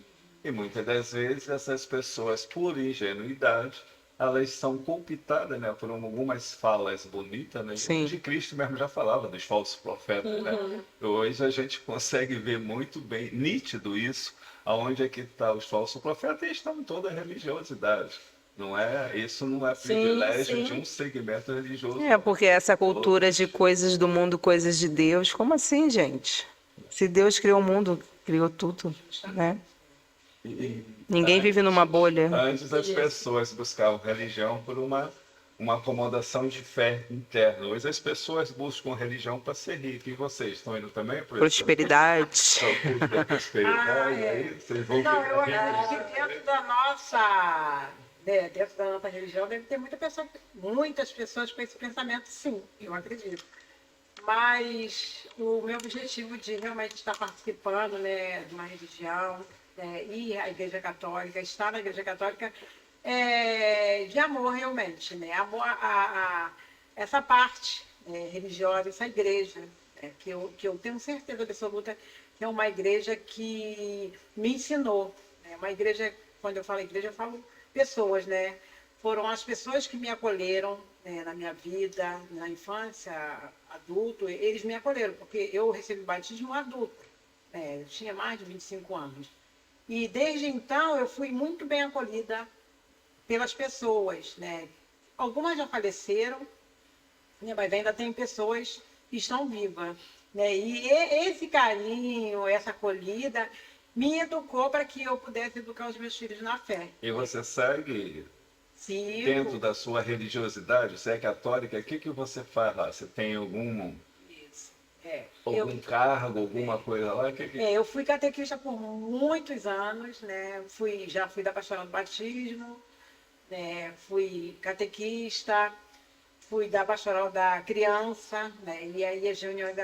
E muitas das vezes essas pessoas, por ingenuidade, elas são cooptadas, né, por algumas falas bonitas, né? Sim. De Cristo mesmo já falava dos falsos profetas, né? Hoje a gente consegue ver muito bem, nítido isso, aonde é que está os falsos profetas e estão em toda a religiosidade. Não é, isso não é privilégio sim. de um segmento religioso. É, porque essa cultura de coisas do mundo, coisas de Deus, como assim, gente? Se Deus criou o mundo, criou tudo, né? Ninguém vive numa bolha. Antes as pessoas buscavam religião por uma acomodação de fé interna. Hoje as pessoas buscam religião para ser ricas. E vocês estão indo também por isso? Prosperidade. Estão curso da prosperidade, aí vocês vão Não, eu ficar ricos. acredito que dentro da nossa religião deve ter muitas pessoas com esse pensamento, sim, eu acredito. Mas o meu objetivo de realmente estar participando, né, de uma religião, né, ir à Igreja Católica, estar na Igreja Católica, é de amor realmente, né? Amor a essa parte religiosa, essa igreja, né, que eu tenho certeza absoluta que é uma igreja que me ensinou. Né? Uma igreja, quando eu falo igreja, eu falo pessoas, né? Foram as pessoas que me acolheram, né, na minha vida, na infância, adulto, eles me acolheram, porque eu recebi batismo adulto, né? Eu tinha mais de 25 anos. E desde então eu fui muito bem acolhida pelas pessoas, né? Algumas já faleceram, né? Mas ainda tem pessoas que estão vivas, né? E esse carinho, essa acolhida, me educou para que eu pudesse educar os meus filhos na fé. E você segue Sim. dentro da sua religiosidade? Você é católica? O que que você faz lá? Você tem algum cargo, alguma coisa lá? Eu fui catequista por muitos anos, né? Já fui da pastoral do batismo, né? Fui catequista, fui da pastoral da criança, né? E aí as reuniões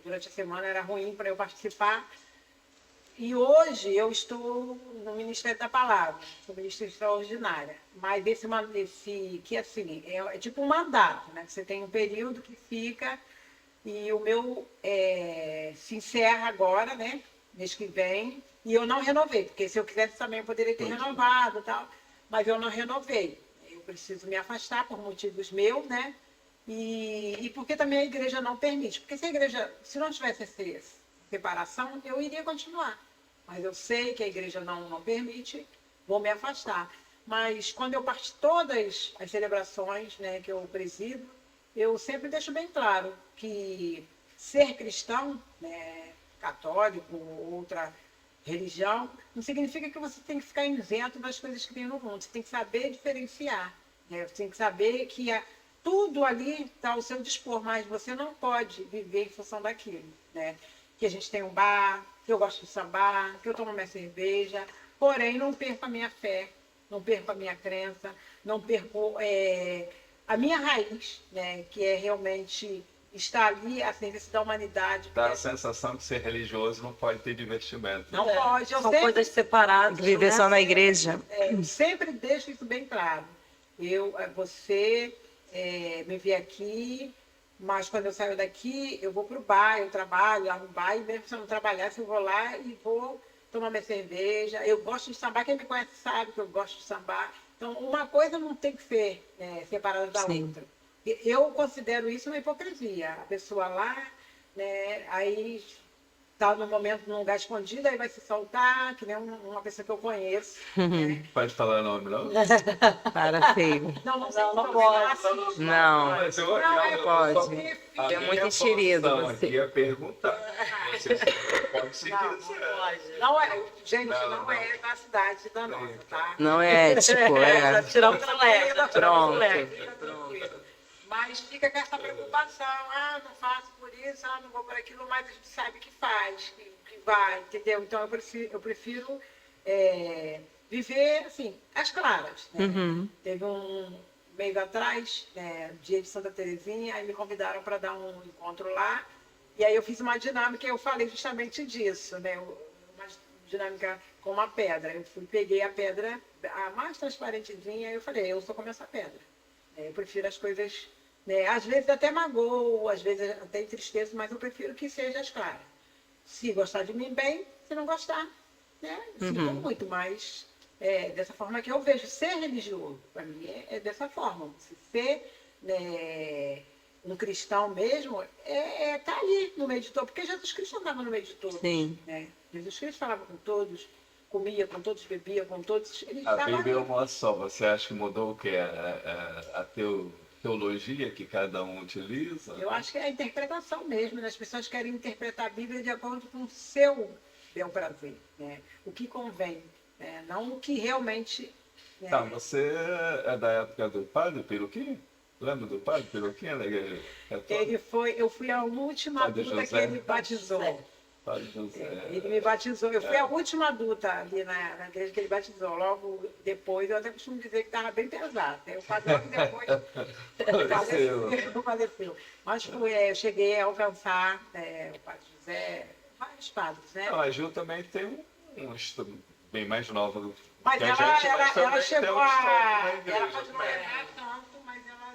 durante a semana era ruim para eu participar. E hoje eu estou no Ministério da Palavra, sou ministra extraordinária. Mas esse que assim, é tipo um mandato, né? Você tem um período que fica. E o meu se encerra agora, né? Mês que vem. E eu não renovei, porque se eu quisesse também eu poderia ter renovado e tal. Mas eu não renovei. Eu preciso me afastar por motivos meus, né? E porque também a igreja não permite. Porque se não tivesse essa separação, eu iria continuar. Mas eu sei que a igreja não permite, vou me afastar. Mas quando eu parto todas as celebrações, né, que eu presido, eu sempre deixo bem claro que ser cristão, né, católico ou outra religião, não significa que você tem que ficar isento das coisas que tem no mundo. Você tem que saber diferenciar. Né? Você tem que saber que tudo ali está ao seu dispor, mas você não pode viver em função daquilo, né? Que a gente tem um bar, que eu gosto de sambar, que eu tomo minha cerveja, porém não perco a minha fé, não perco a minha crença, não perco a minha raiz, né? Que é realmente estar ali a serviço da humanidade. Dá a sensação que ser religioso não pode ter divertimento. Não pode, eu São sempre, coisas separadas. Viver né? só na igreja. eu sempre deixo isso bem claro. Você me vê aqui, mas quando eu saio daqui, eu vou para o bar, eu trabalho lá no bar, e mesmo se eu não trabalhasse, eu vou lá e vou tomar minha cerveja. Eu gosto de sambar, quem me conhece sabe que eu gosto de sambar. Então, uma coisa não tem que ser separada da Sim. outra. Eu considero isso uma hipocrisia. A pessoa lá, né, aí está no momento num lugar escondido, aí vai se soltar, que nem uma pessoa que eu conheço. Né? Pode falar o nome, não? Para, feio. Não sei Não, se não eu pode. faço. Não. Mas eu, Não, eu pode. só- a É minha muito enxerido função você. aqui é perguntar. Você pode se Não, quiser. Não é, gente, Não, não não. é da cidade da nossa, tá? Não é ético, Já é. tiramos o leve, já tiramos o Pronto. leve. Fica tranquilo. Mas fica com essa preocupação, não faço por isso, não vou por aquilo, mas a gente sabe que faz, que vai, entendeu? Então eu prefiro viver, assim, às claras. Né? Uhum. Teve um mês atrás, dia de Santa Terezinha, aí me convidaram para dar um encontro lá, e aí eu fiz uma dinâmica e eu falei justamente disso, né? Uma dinâmica com uma pedra. Eu peguei a pedra, a mais transparentezinha, e eu falei, eu sou como essa pedra. Eu prefiro as coisas, né? Às vezes até magoo, às vezes até entristeço, mas eu prefiro que seja as claras. Se gostar de mim, bem, se não gostar, né? Sinto muito, mas dessa forma que eu vejo. Ser religioso, para mim, é dessa forma. Você ser um cristão mesmo, tá ali no meio de todos, porque Jesus Cristo andava no meio de todos. Sim. Né? Jesus Cristo falava com todos, comia com todos, bebia com todos. Ele A estava Bíblia é ali. uma só. Você acha que mudou o quê? A teologia que cada um utiliza? Eu acho que é a interpretação mesmo, né? As pessoas querem interpretar a Bíblia de acordo com o seu bel prazer, né? O que convém, né? Não o que realmente... né? Tá, você é da época do padre Peruquim? Lembra do padre Peruquim? Da igreja católica? Eu fui a última Padre adulta que José. ele batizou. Padre José. Ele me batizou. Eu fui a última adulta ali na igreja que ele batizou. Logo depois, eu até costumo dizer que estava bem pesado. Né? O padre logo depois faleceu. Mas eu cheguei a alcançar o padre José, vários padres, né? Não, a Ju também tem um estudo bem mais nova Mas que a ela, gente, ela, mas ela também chegou tem um histórico na Ela igreja. pode não lembrar tanto, mas ela...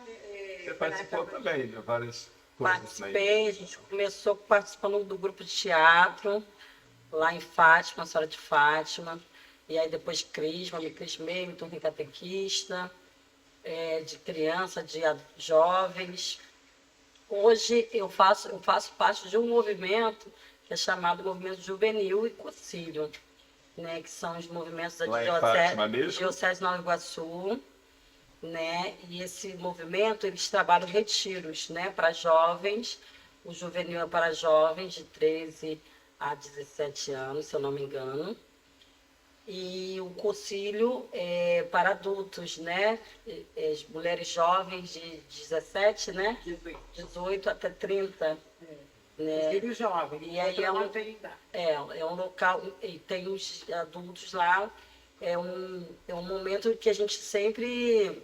Você participou também de várias coisas, né? Participei, a gente começou participando do grupo de teatro, lá em Fátima, Senhora de Fátima, e aí depois Crisma, me crismei, me tornei catequista, de criança, de jovens. Hoje eu faço parte de um movimento que é chamado Movimento Juvenil e Concílio, né, que são os movimentos da Lá em Fátima mesmo? Diocese de Nova Iguaçu, né? E esse movimento, eles trabalham retiros, né, para jovens. O juvenil é para jovens de 13 a 17 anos, se eu não me engano. E o concílio é para adultos, né? As mulheres jovens de 17, né? 18 até 30. Né? Filho jovem. E aí outra não tem idade. É um local, e tem os adultos lá. É um momento que a gente sempre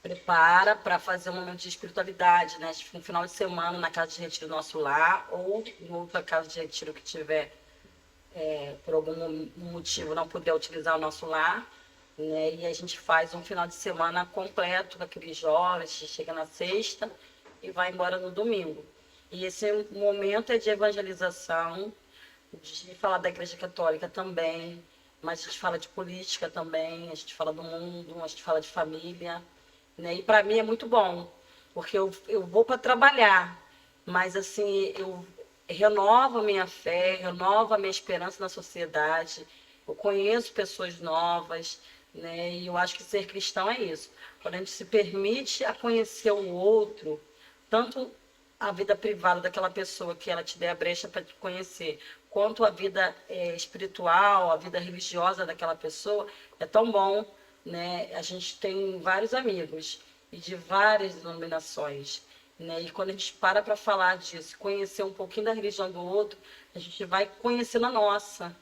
prepara para fazer um momento de espiritualidade, né? Um final de semana na casa de retiro nosso lar, ou em outra casa de retiro que tiver, por algum motivo, não puder utilizar o nosso lar, né? E a gente faz um final de semana completo com aqueles jovens, chega na sexta e vai embora no domingo. E esse momento é de evangelização, de falar da Igreja Católica também, mas a gente fala de política também, a gente fala do mundo, a gente fala de família, né? E para mim é muito bom, porque eu vou para trabalhar, mas assim, eu renovo a minha fé, renovo a minha esperança na sociedade, eu conheço pessoas novas, né? E eu acho que ser cristão é isso. Quando a gente se permite a conhecer o outro, tanto a vida privada daquela pessoa, que ela te dê a brecha para te conhecer, quanto a vida espiritual, a vida religiosa daquela pessoa, é tão bom, né? A gente tem vários amigos, e de várias denominações, né? E quando a gente para falar disso, conhecer um pouquinho da religião do outro, a gente vai conhecendo a nossa,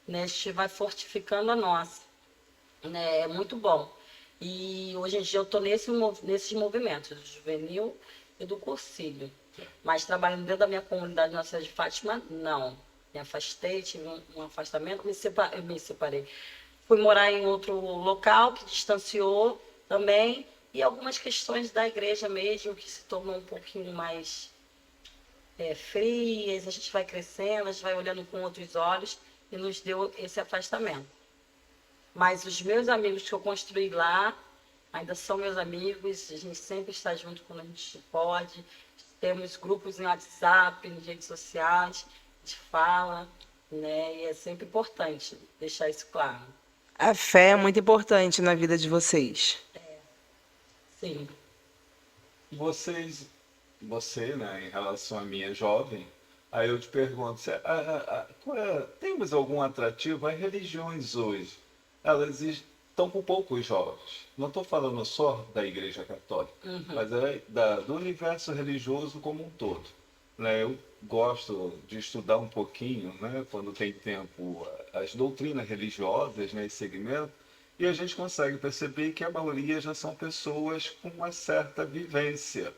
né? A gente vai fortificando a nossa, né? É muito bom. E hoje em dia eu estou nesses movimentos, do juvenil e do cursilho. Mas trabalhando dentro da minha comunidade Nossa Senhora de Fátima, não. Me afastei, tive um afastamento, me separei. Fui morar em outro local que distanciou também, e algumas questões da igreja mesmo, que se tornou um pouquinho mais frias, a gente vai crescendo, a gente vai olhando com outros olhos, e nos deu esse afastamento. Mas os meus amigos que eu construí lá, ainda são meus amigos, a gente sempre está junto quando a gente pode, temos grupos em WhatsApp, em redes sociais, a gente fala, né? E é sempre importante deixar isso claro. A fé é muito importante na vida de vocês. Sim. Você, né, em relação a mim é jovem, aí eu te pergunto, temos algum atrativo? As religiões hoje, elas estão com poucos jovens. Não estou falando só da Igreja Católica, mas do universo religioso como um todo. Né? Eu gosto de estudar um pouquinho, né, quando tem tempo, as doutrinas religiosas, né, esse segmento, e a gente consegue perceber que a maioria já são pessoas com uma certa vivência.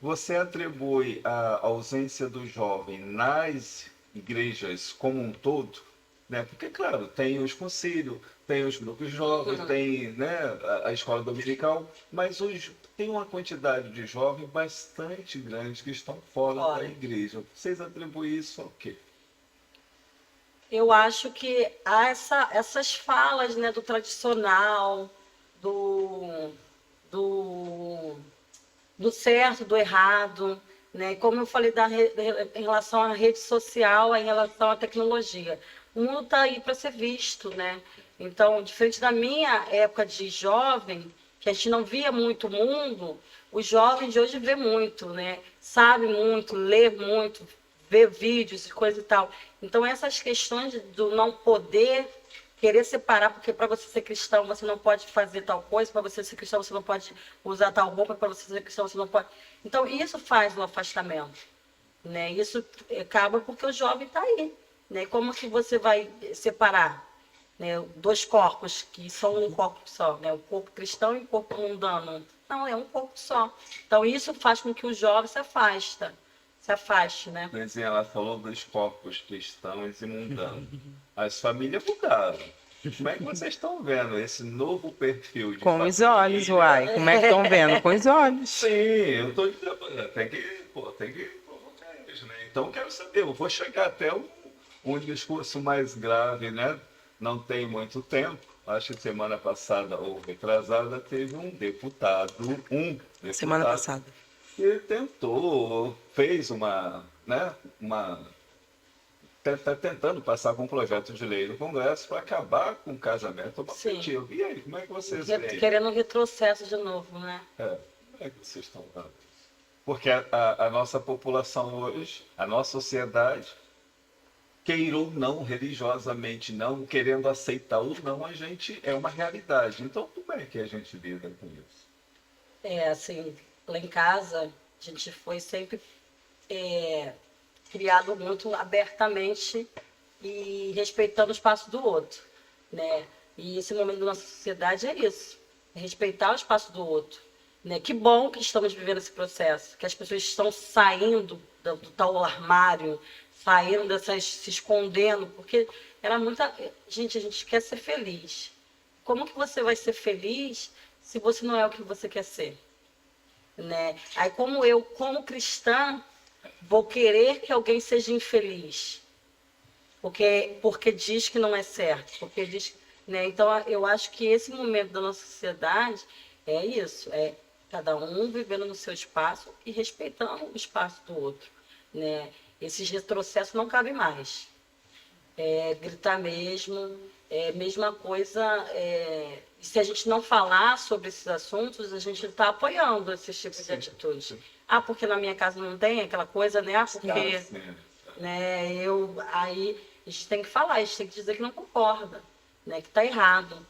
Você atribui a ausência do jovem nas igrejas como um todo, né? Porque, claro, tem os concílios, tem os grupos jovens, tem, né, a escola dominical, mas hoje tem uma quantidade de jovens bastante grande que estão fora da igreja. Vocês atribuem isso ao quê? Eu acho que há essas falas, né, do tradicional, do certo, do errado, né? Como eu falei em relação à rede social, em relação à tecnologia. O mundo está aí para ser visto, né? Então, diferente da minha época de jovem, que a gente não via muito o mundo, o jovem de hoje vê muito, né? Sabe muito, lê muito, vê vídeos e coisa e tal. Então, essas questões do não poder querer separar, porque para você ser cristão você não pode fazer tal coisa, para você ser cristão você não pode usar tal roupa, para você ser cristão você não pode. Então, isso faz o afastamento, né? Isso acaba porque o jovem está aí, né? Como que você vai separar, né, dois corpos que são um corpo só, né? O corpo cristão e o corpo mundano? Não, é um corpo só. Então, isso faz com que o jovem se afaste, né? Nanzinha, ela falou dos corpos cristãos e mundanos. As famílias mudaram. Como é que vocês estão vendo esse novo perfil de Com os família? olhos, uai. Como é que estão vendo? Com os olhos. Sim, eu estou dizendo, tem que provocar eles, né? Então, eu quero saber, eu vou chegar até um discurso mais grave, né? Não tem muito tempo. Acho que semana passada ou retrasada teve um deputado, Semana passada. que tentou, fez está tentando passar com um projeto de lei no Congresso para acabar com o casamento homoafetivo. E aí, como é que vocês veem? Querendo um retrocesso de novo, né? Como é que vocês estão vendo? Porque a nossa população hoje, a nossa sociedade, queira ou não, religiosamente não, querendo aceitar ou não, a gente é uma realidade. Então, como é que a gente lida com isso? Assim, lá em casa, a gente foi sempre criado muito abertamente e respeitando o espaço do outro, né? E esse momento da nossa sociedade é isso, é respeitar o espaço do outro, né? Que bom que estamos vivendo esse processo, que as pessoas estão saindo do tal armário, saindo se escondendo, porque era muita... Gente, a gente quer ser feliz. Como que você vai ser feliz se você não é o que você quer ser? Né? Aí, como cristã, vou querer que alguém seja infeliz, porque diz que não é certo, porque diz, né? Então, eu acho que esse momento da nossa sociedade é isso, é cada um vivendo no seu espaço e respeitando o espaço do outro, né? Esses retrocessos não cabem mais. Gritar mesmo, mesma coisa. Se a gente não falar sobre esses assuntos, a gente está apoiando esses tipos de atitudes. Porque na minha casa não tem aquela coisa, né? Porque, né, aí a gente tem que falar, a gente tem que dizer que não concorda, né? Que está errado,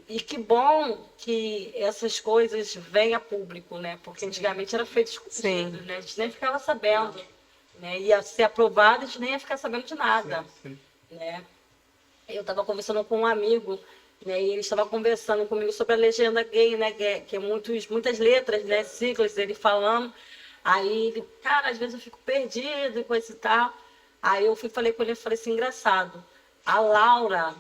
E que bom que essas coisas vêm a público, né? Porque antigamente era feito escondido, né? A gente nem ficava sabendo, né? Ia ser aprovado, a gente nem ia ficar sabendo de nada, Sim. né? Eu estava conversando com um amigo, né? E ele estava conversando comigo sobre a legenda gay, né? Que é muitas letras, né? Siglas, ele falando. Aí ele, cara, às vezes eu fico perdido e coisa e tal. Aí eu falei com ele, falei assim, engraçado. A Laura,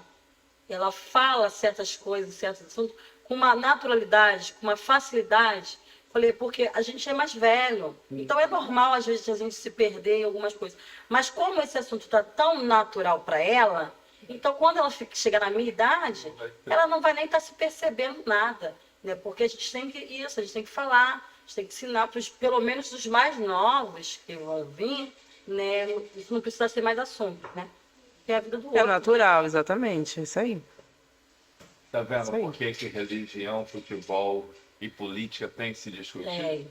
ela fala certas coisas, certos assuntos, com uma naturalidade, com uma facilidade. Falei, porque a gente é mais velho, então é normal às vezes a gente se perder em algumas coisas. Mas como esse assunto está tão natural para ela, então quando ela chegar na minha idade, ela não vai nem estar se percebendo nada, né? Porque a gente tem que a gente tem que falar, a gente tem que ensinar pelo menos os mais novos que vão vir, né? Isso não precisa ser mais assunto, né? Que é a vida do É outro. natural, exatamente, isso aí. Tá vendo Isso aí. por que que religião, futebol e política tem que se discutir? É,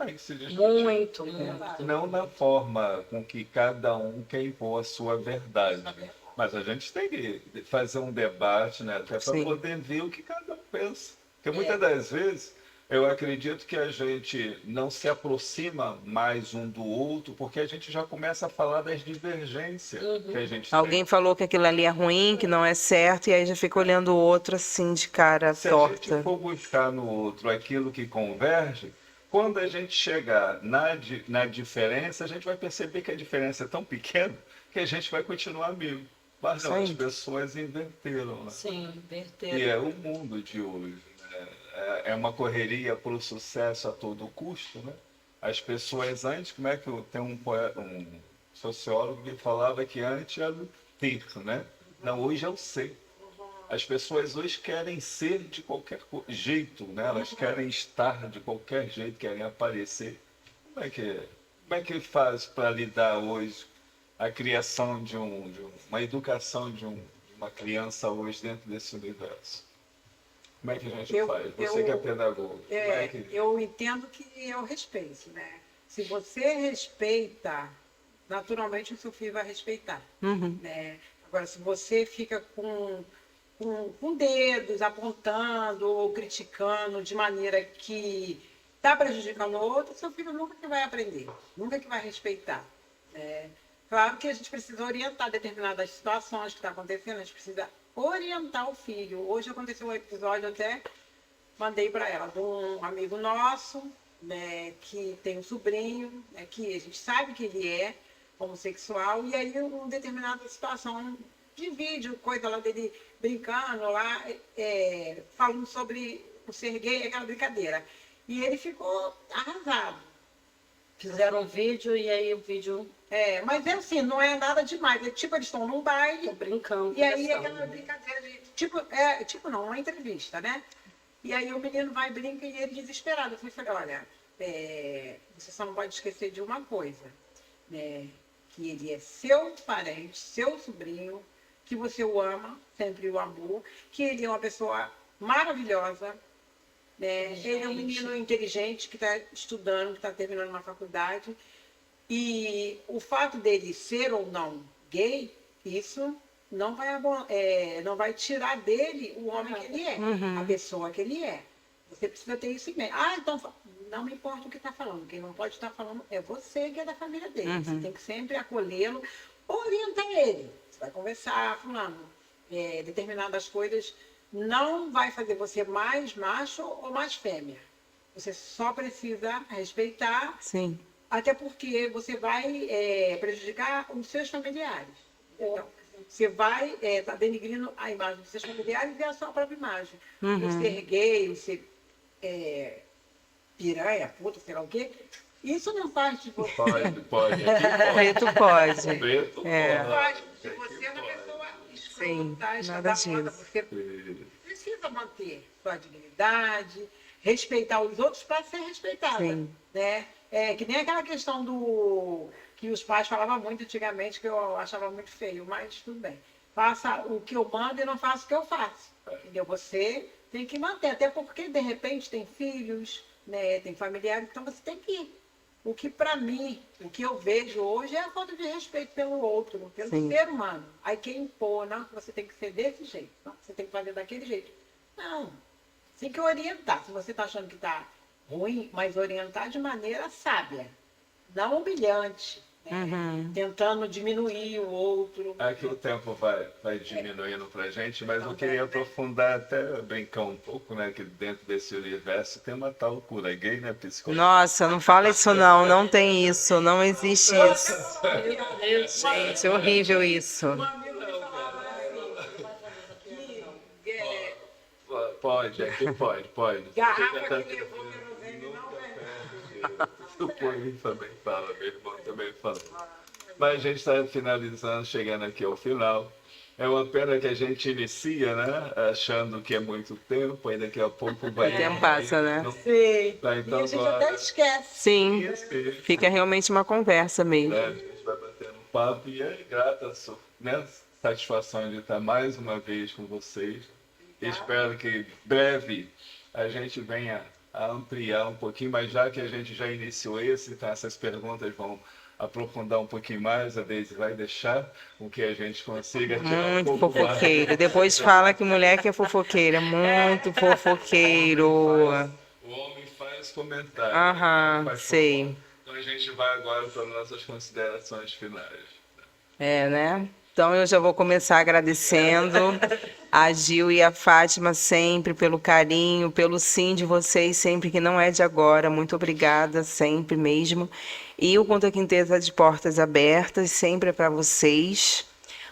Tem que se discutir. muito, muito. Não na forma com que cada um quer impor a sua verdade. Mas a gente tem que fazer um debate, né? Até para Sim. poder ver o que cada um pensa. Porque muitas das vezes eu acredito que a gente não se aproxima mais um do outro, porque a gente já começa a falar das divergências que a gente tem. Alguém falou que aquilo ali é ruim, que não é certo, e aí já fica olhando o outro assim de cara Se a gente torta. for buscar no outro aquilo que converge, quando a gente chegar na diferença, a gente vai perceber que a diferença é tão pequena que a gente vai continuar amigo. Mas não, as Sim. pessoas inverteram, né? Sim, E verter. é o mundo de hoje, né? É uma correria para o sucesso a todo custo, né? As pessoas antes, como é que tem um sociólogo que falava que antes era o ter, né? Não, hoje é o ser. As pessoas hoje querem ser de qualquer jeito, né? Elas querem estar de qualquer jeito, querem aparecer. Como é que faz para lidar hoje a criação uma educação de uma criança hoje dentro desse universo? Como é que a gente faz? Você que é pedagogo. Como é que... Eu entendo que é o respeito, né? Se você respeita, naturalmente o seu filho vai respeitar, né? Agora, se você fica com dedos apontando ou criticando de maneira que está prejudicando o outro, seu filho nunca que vai aprender, nunca que vai respeitar, né? Claro que a gente precisa orientar determinadas situações que estão acontecendo, a gente precisa orientar o filho. Hoje aconteceu um episódio, até mandei para ela, de um amigo nosso, né, que tem um sobrinho, né, que a gente sabe que ele é homossexual, e aí uma determinada situação de vídeo, coisa lá dele brincando lá, falando sobre o ser gay, aquela brincadeira. E ele ficou arrasado. Fizeram um vídeo e aí o vídeo Mas é assim, não é nada demais. Tipo, eles estão num baile, tô brincando. e aí conversando. aquela brincadeira de. Tipo não, uma entrevista, né? E aí o menino vai, brinca e ele desesperado. Eu falei, olha, você só não pode esquecer de uma coisa, né? Que ele é seu parente, seu sobrinho, que você o ama, sempre o amou, que ele é uma pessoa maravilhosa, né? Ele é um menino inteligente que está estudando, que está terminando uma faculdade. E o fato dele ser ou não gay, isso não vai tirar dele o homem que ele é, a pessoa que ele é. Você precisa ter isso em mente. Então não me importa o que está falando. Quem não pode estar falando é você, que é da família dele. Você tem que sempre acolhê-lo, orientar ele. Você vai conversar, falando determinadas coisas. Não vai fazer você mais macho ou mais fêmea. Você só precisa respeitar. Sim. Até porque você vai prejudicar os seus familiares. Então, você vai estar denigrindo a imagem dos seus familiares e a sua própria imagem. O ser gay, o ser piranha, puta, sei lá o quê, isso não faz de você. Pode. Preto pode. Preto É. Faz de você uma pessoa Sim, escrota, nada escandalosa. disso. Você precisa manter sua dignidade, respeitar os outros para ser respeitada. Sim. Né? Que nem aquela questão do que os pais falavam muito antigamente, que eu achava muito feio, mas tudo bem. Faça o que eu mando e não faça o que eu faço. Entendeu? Você tem que manter, até porque de repente tem filhos, né? Tem familiares, então você tem que ir. O que para mim, o que eu vejo hoje é a falta de respeito pelo outro, pelo Sim. ser humano. Aí quem impor, não, você tem que ser desse jeito, não, você tem que fazer daquele jeito. Não, tem que orientar. Se você está achando que está ruim, mas orientar de maneira sábia, não humilhante, né? Tentando diminuir o outro. É que o tempo vai diminuindo pra gente, mas eu queria aprofundar, até brincar um pouco, né? Que dentro desse universo tem uma tal cura gay, né? Psicóloga. Nossa, não fala isso não, não tem isso, não existe isso. Gente, é horrível isso. Um amigo me falava assim, que Pode, aqui pode. garrafa que levou querosene não vende. O Paulinho também fala, meu irmão também fala. Mas a gente está finalizando, chegando aqui ao final. É uma pena que a gente inicia, né? Achando que é muito tempo, aí daqui a pouco vai. O tempo passa, né? Não- Sim. Tá, E então a gente agora- até esquece. Sim, Isso. fica realmente uma conversa mesmo. Né? A gente vai batendo um papo e é grata, né? Satisfação de estar mais uma vez com vocês. Espero que breve a gente venha a ampliar um pouquinho, mas já que a gente já iniciou esse, então essas perguntas vão aprofundar um pouquinho mais, a Deise vai deixar com que a gente consiga tirar um Muito pouco mais. fofoqueiro. Depois fala que mulher que é fofoqueira. Muito fofoqueiro. O homem faz comentário. Aham, faz sei. fofoca. Então a gente vai agora para nossas considerações finais. É, né? Então eu já vou começar agradecendo a Gil e a Fátima sempre pelo carinho, pelo sim de vocês sempre, que não é de agora. Muito obrigada, sempre mesmo. E o Conta Quintê está de portas abertas, sempre é para vocês.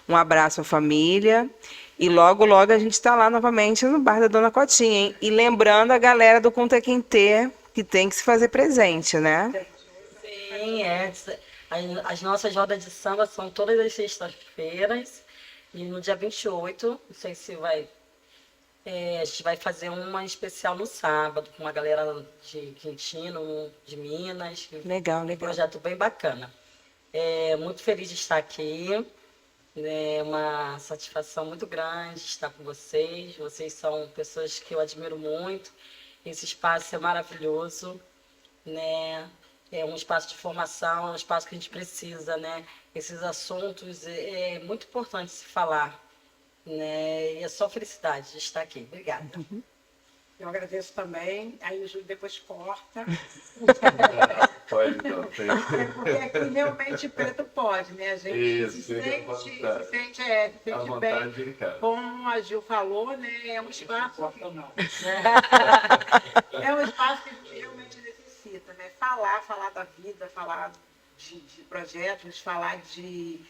Um abraço à família. E logo, logo a gente está lá novamente no bar da Dona Cotinha, hein? E lembrando a galera do Conta Quintê que tem que se fazer presente, né? Sim, as nossas rodas de samba são todas as sextas-feiras. E no dia 28, não sei se vai. A gente vai fazer uma especial no sábado, com uma galera de Quintino, de Minas. Legal, Um legal. projeto bem bacana. Muito feliz de estar aqui. É uma satisfação muito grande estar com vocês. Vocês são pessoas que eu admiro muito. Esse espaço é maravilhoso, né? É um espaço de formação, é um espaço que a gente precisa, né? Esses assuntos é muito importante se falar, né? E é só felicidade de estar aqui. Obrigada. Eu agradeço também. Aí o Júlio depois corta. Pode então. É porque aqui realmente preto pode, né? A gente Isso, se fica à sente, vontade. se sente, se À sente vontade bem. em casa. Como a Gil falou, né? É um espaço. É um espaço que a gente realmente necessita, né? Falar da vida, falar de projetos, falar de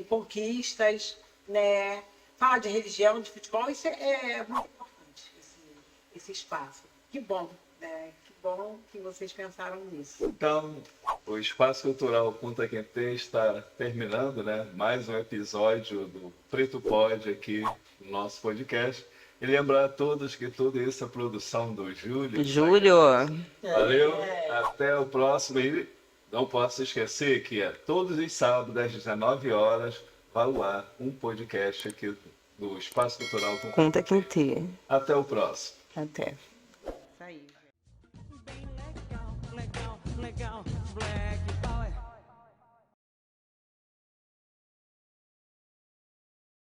conquistas, né? Falar de religião, de futebol, isso é muito importante, esse espaço. Que bom, né? Que bom que vocês pensaram nisso. Então, o Espaço Cultural Conta Quintê está terminando, né? Mais um episódio do Preto Pode aqui no nosso podcast. E lembrar a todos que tudo isso é produção do Júlio. Júlio, Valeu, até o próximo. E não posso esquecer que todos os sábados, às 19 horas, vai ao ar um podcast aqui do Espaço Cultural Conta Conta Quintê. Quintê. Até o próximo. Até. Bem legal, legal, legal.